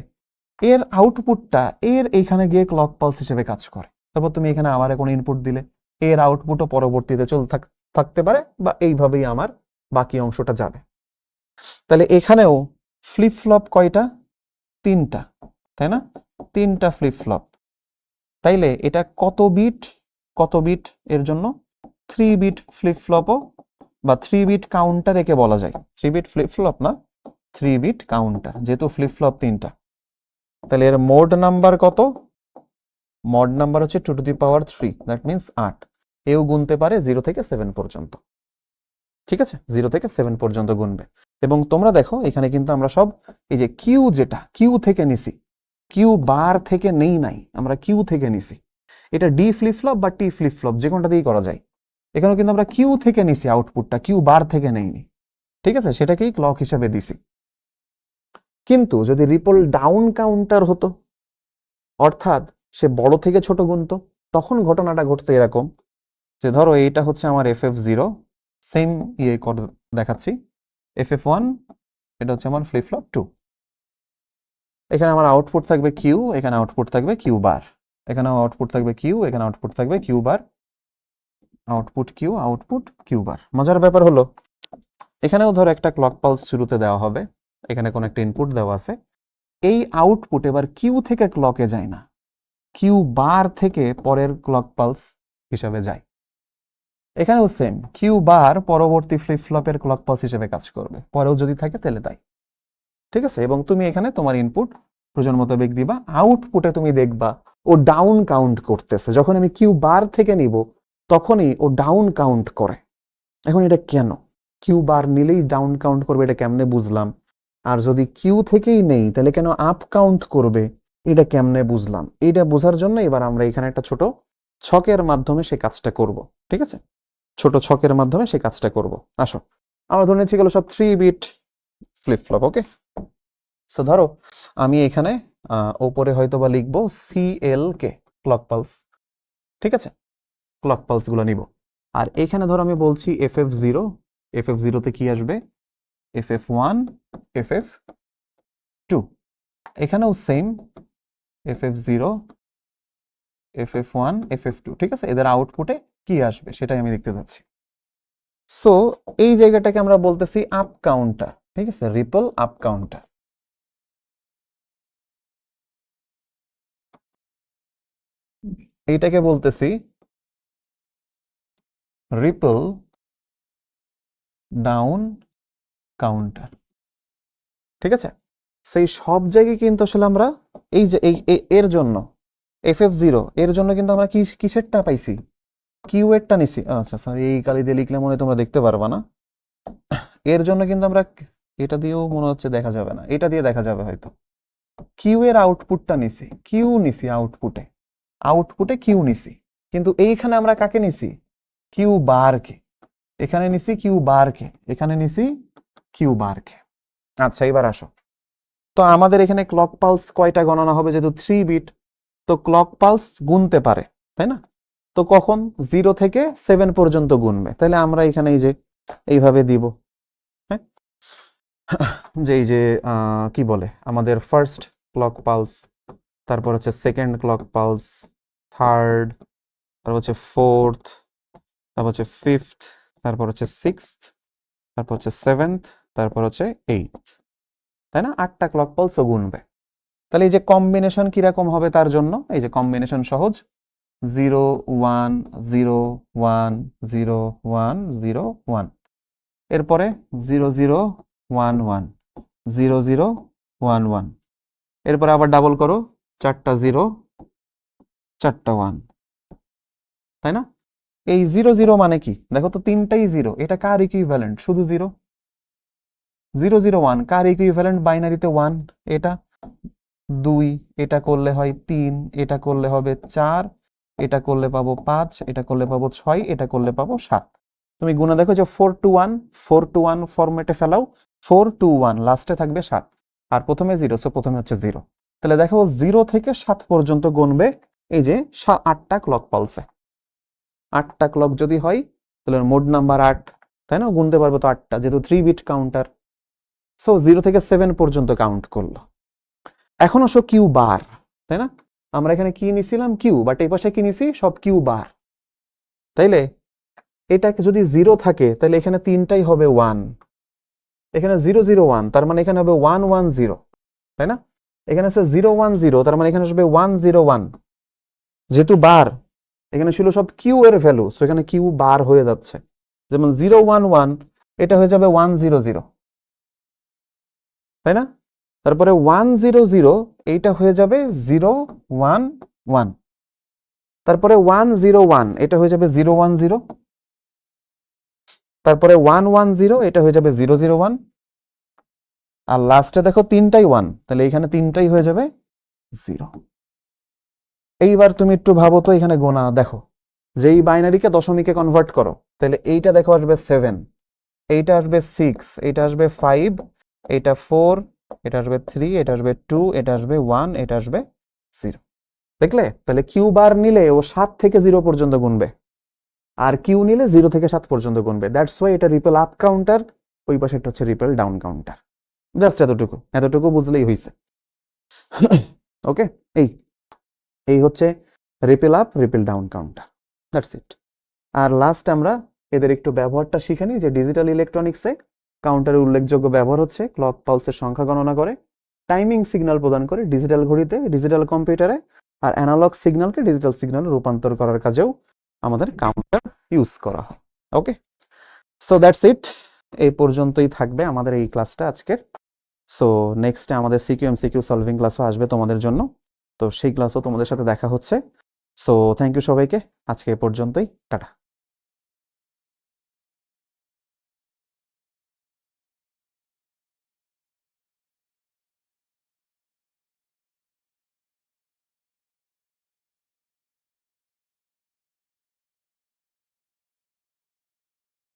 এর আউটপুটটা এর এইখানে গিয়ে ক্লক পালস হিসেবে কাজ করে। তারপর তুমি এখানে আবার কোনো ইনপুট দিলে, এর আউটপুটও পরবর্তীতে থাকতে পারে, বা এইভাবেই আমার বাকি অংশটা যাবে। তাহলে এখানেও ফ্লিপ ফ্লপ কয়টা, তিনটা, তাই না? তিনটা ফ্লিপ ফ্লপ। তাইলে এটা কত বিট এর জন্য? 3 বিট ফ্লিপ ফ্লপও বা 3 বিট কাউন্টার একে বলা যায়। 3 বিট ফ্লিপ ফ্লপ না, 3 বিট কাউন্টার, যেহেতু ফ্লিপ ফ্লপ তিনটা। তাহলে এর মোড নাম্বার কত? মোড নাম্বার হচ্ছে 2 to the power 3, that means 8। এও গুনতে পারে 0 থেকে 7 পর্যন্ত। ঠিক আছে, 0 থেকে 7 পর্যন্ত গুনবে। এবং তোমরা দেখো এখানে কিন্তু আমরা সব এই যে কিউ, যেটা কিউ থেকে নিছি, কিউ বার থেকে নেই নাই, আমরা কিউ থেকে নিছি। এটা ডি ফ্লিপ ফ্লপ বা টি ফ্লিপ ফ্লপ যে কোনটা দিয়েই করা যায়। এখানেও কিন্তু আমরা কিউ থেকে নিছি আউটপুটটা, কিউ বার থেকে নেইনি। ঠিক আছে, সেটাকেই ক্লক হিসাবে দিছি। কিন্তু যদি রিপল ডাউন কাউন্টার হতো, অর্থাৎ সে বড় থেকে ছোট গুনতো, তখন ঘটনাটা ঘটতো এরকম যে ধরো এইটা হচ্ছে আমার FF0, সেম করে দেখাচ্ছি, FF1, এটা হচ্ছে আমার ফ্লিপ ফ্লপ 2। এখানে আমার আউটপুট থাকবে কিউ, এখানে আউটপুট থাকবে কিউ বার, এখানে আউটপুট থাকবে কিউ, এখানে আউটপুট থাকবে Q bar, output Q bar. মজার ব্যাপার হলো এখানেও ধরো একটা ক্লক পালস শুরুতে দেওয়া হবে, এখানে কোনো একটা ইনপুট দেওয়া আছে। এই আউটপুট এবার কিউ থেকে ক্লকে যায় না, কিউ বার থেকে পরের ক্লক পালস হিসাবে যায়। এখানেও সেম, কিউ বার পরবর্তী ফ্লিপ ফ্লপের ক্লক পালস হিসেবে কাজ করবে, পরেও যদি থাকে তাহলে তাই। ঠিক আছে, এবং তুমি এখানে তোমার ইনপুট প্রয়োজন মোতাবেক দিবা। আউটপুটে তুমি দেখবা ও ডাউন কাউন্ট করতেছে। যখন আমি কিউ বার থেকে নিব তখনই ও ডাউন কাউন্ট করে। এখন এটা কেন? কিউ বার নিলেই ডাউন কাউন্ট করবে, এটা কেমনে বুঝলাম? আর যদি কিউ থেকেই নেই তাহলে কেন আপ কাউন্ট করবে, এটা কেমনে বুঝলাম? এটা বোঝার জন্য এবার আমরা এখানে একটা ছোট ছকের মাধ্যমে সে কাজটা করব। ঠিক আছে, ছোট ছকের মাধ্যমে সে কাজটা করব। আসো, আমরা ধরে নিচ্ছি গেল সব 3 বিট ফ্লিপ ফ্লপ। ওকে, সো ধরো আমি এখানে ওপরে হয়তো বা লিখবো CL কে ক্লক পালস। ঠিক আছে, ক্লক পালস গুলো নিব। আর এখানে ধরো আমি বলছি FF0, FF0 তে কি আসবে? FF1, FF2। এখানেও সেম, FF0, FF1, FF2। ঠিক আছে, এদের আউটপুটে কি আসবে সেটাই আমি দেখতে যাচ্ছি। সো এই জায়গাটাকে আমরা বলতেছি আপ কাউন্টার। ঠিক আছে, রিপল আপ কাউন্টার। এইটাকে বলতেছি রিপল ডাউন কাউন্টার। ঠিক আছে, সেই সব জায়গায় কিন্তু আসলে আমরা এই যে এর জন্য FF0 এর জন্য কিন্তু আমরা কিসেরটা পাইছি? কিউ এরটা নিছি। আচ্ছা সরি, এই কালি দিয়ে লিখলে মনে হয় তোমরা দেখতে পারবা না। এর জন্য কিন্তু আমরা এটা দিয়েও মনে হচ্ছে দেখা যাবে না, এটা দিয়ে দেখা যাবে হয়তো। কিউ এর আউটপুটটা নিছি, কিউ নিছি আউটপুটে কিউ নিছি। কিন্তু এইখানে আমরা কাকে নিছি? কিউ বারকে। এখানে নিছি কিউ বারকে, এখানে নিছি কিউ বারকে। আচ্ছা এবার আসো, তো আমাদের এখানে ক্লক পালস কয়টা গণনা হবে? যেহেতু 3 বিট, তো ক্লক পালস গুনতে পারে, তাই না? তো কখন? 0 থেকে 7 পর্যন্ত গুনবে। তাহলে আমরা এখানে এই যে এইভাবে দিব, হ্যাঁ, যে এই যে কি বলে আমাদের ফার্স্ট ক্লক পালস, তারপর হচ্ছে সেকেন্ড ক্লক পালস, থার্ড, তারপর হচ্ছে ফোর্থ, তারপর হচ্ছে ফিফথ, তারপর হচ্ছে সিক্সথ, তারপর হচ্ছে সেভেন্থ, তারপর হচ্ছে এইথ, তাই না? 8টা ক্লক পালসও গুনবে। তাহলে এই যে কম্বিনেশন কিরকম হবে তার জন্য, এই যে কম্বিনেশন সহজ, 0 1 0 1 0 1 0 1, এরপরে 0 0 1 1 0 0 1 1, এরপরে আবার ডাবল করো, 4টা 0 4টা 1, তাই না? এই 0 0 মানে কি দেখো তো, তিনটাই 0, এটা কার ইকুইভ্যালেন্ট? শুধু 0 0 0 1 কার ইকুইভ্যালেন্ট? বাইনারিতে 1, এটা 2, এটা করলে হয় 3, এটা করলে হবে 4, এটা করলে পাবো 5, এটা করলে পাবো 6, এটা করলে পাবো 7। তুমি গুণা দেখো যে 4 to 1, 4 to 1 ফরম্যাটে ফেলাও, 4 to 1 লাস্টে থাকবে 7, আর প্রথমে 0, সো প্রথমে হচ্ছে 0। তাহলে দেখো 0 থেকে 7 পর্যন্ত গুনবে এই যে 8টা ক্লক পালসে। 8টা ক্লক যদি হয় তাহলে মোড নাম্বার 8, তাই না? গুনতে পারবো তো 8টা, যেহেতু 3 বিট কাউন্টার। সো 0 থেকে 7 পর্যন্ত কাউন্ট করলো। এখন আসো কিউ বার, তাই না? আমরা এখানে কি নিছিলাম? কিউ, বাট এই পাশে কি নিছি? সব কিউ বার। তাইলে এটা যদি 0 থাকে তাহলে এখানে তিনটাই হবে 1, এখানে 0 0 1, তার মানে এখানে হবে 1 1 0, তাই না? এখানে আছে 010, তার মানে এখানে আসবে 101। যেহেতু বার এখানে ছিল সব কিউ এর ভ্যালু, সো এখানে কিউ বার হয়ে যাচ্ছে। যেমন 011 এটা হয়ে যাবে 100, তাই না? তারপরে 100 এইটা হয়ে যাবে 011। তারপরে 101 এটা হয়ে যাবে 010। তারপরে 110 এটা হয়ে যাবে 001। আর লাস্টে দেখো তিনটাই 1, তাহলে এখানে তিনটাই হয়ে যাবে 0। এইবার তুমি একটু ভাবো তো, এখানে গোনা দেখো, যেই বাইনারিকে দশমিকে কনভার্ট করো, তাহলে এইটা দেখো আসবে 7, এইটা আসবে 6, এইটা আসবে 5, এটা 4, এটা আসবে 3, এটা আসবে 2, এটা আসবে 1, এটা আসবে 0। দেখলে? তাহলে কিউ বার নিলে ও 7 থেকে 0 পর্যন্ত গুনবে, আর কিউ নিলে 0 থেকে 7 পর্যন্ত গুনবে। দ্যাটস ওয়াই এটা রিপেল আপ কাউন্টার, ওই পাশেরটা হচ্ছে রিপেল ডাউন কাউন্টার। জাস্ট এতটুকু বুঝলেই হয়েছে। ওকে, এই হচ্ছে ripple up ripple down counter, that's it. আর লাস্ট আমরা এদের একটু ব্যবহারটা শিখে নিই, যে ডিজিটাল ইলেকট্রনিক্সে কাউন্টারের উল্লেখযোগ্য ব্যবহার হচ্ছে ক্লক পালসের সংখ্যা গণনা করে, টাইমিং সিগন্যাল প্রদান করে ডিজিটাল ঘড়িতে, ডিজিটাল কম্পিউটারে, আর অ্যানালগ সিগন্যালকে ডিজিটাল সিগন্যালে রূপান্তর করার কাজেও আমাদের কাউন্টার ইউজ করা হয়। ওকে, সো দ্যাটস ইট। এই পর্যন্তই থাকবে আমাদের এই ক্লাসটা আজকের। সো নেক্সটে আমাদের সিকিউ এমসিকিউ সলভিং ক্লাসও আসবে তোমাদের জন্য, তো সেই ক্লাসও তোমাদের সাথে দেখা হচ্ছে। সো থ্যাংক ইউ সবাইকে, আজকে এ পর্যন্তই, টাটা।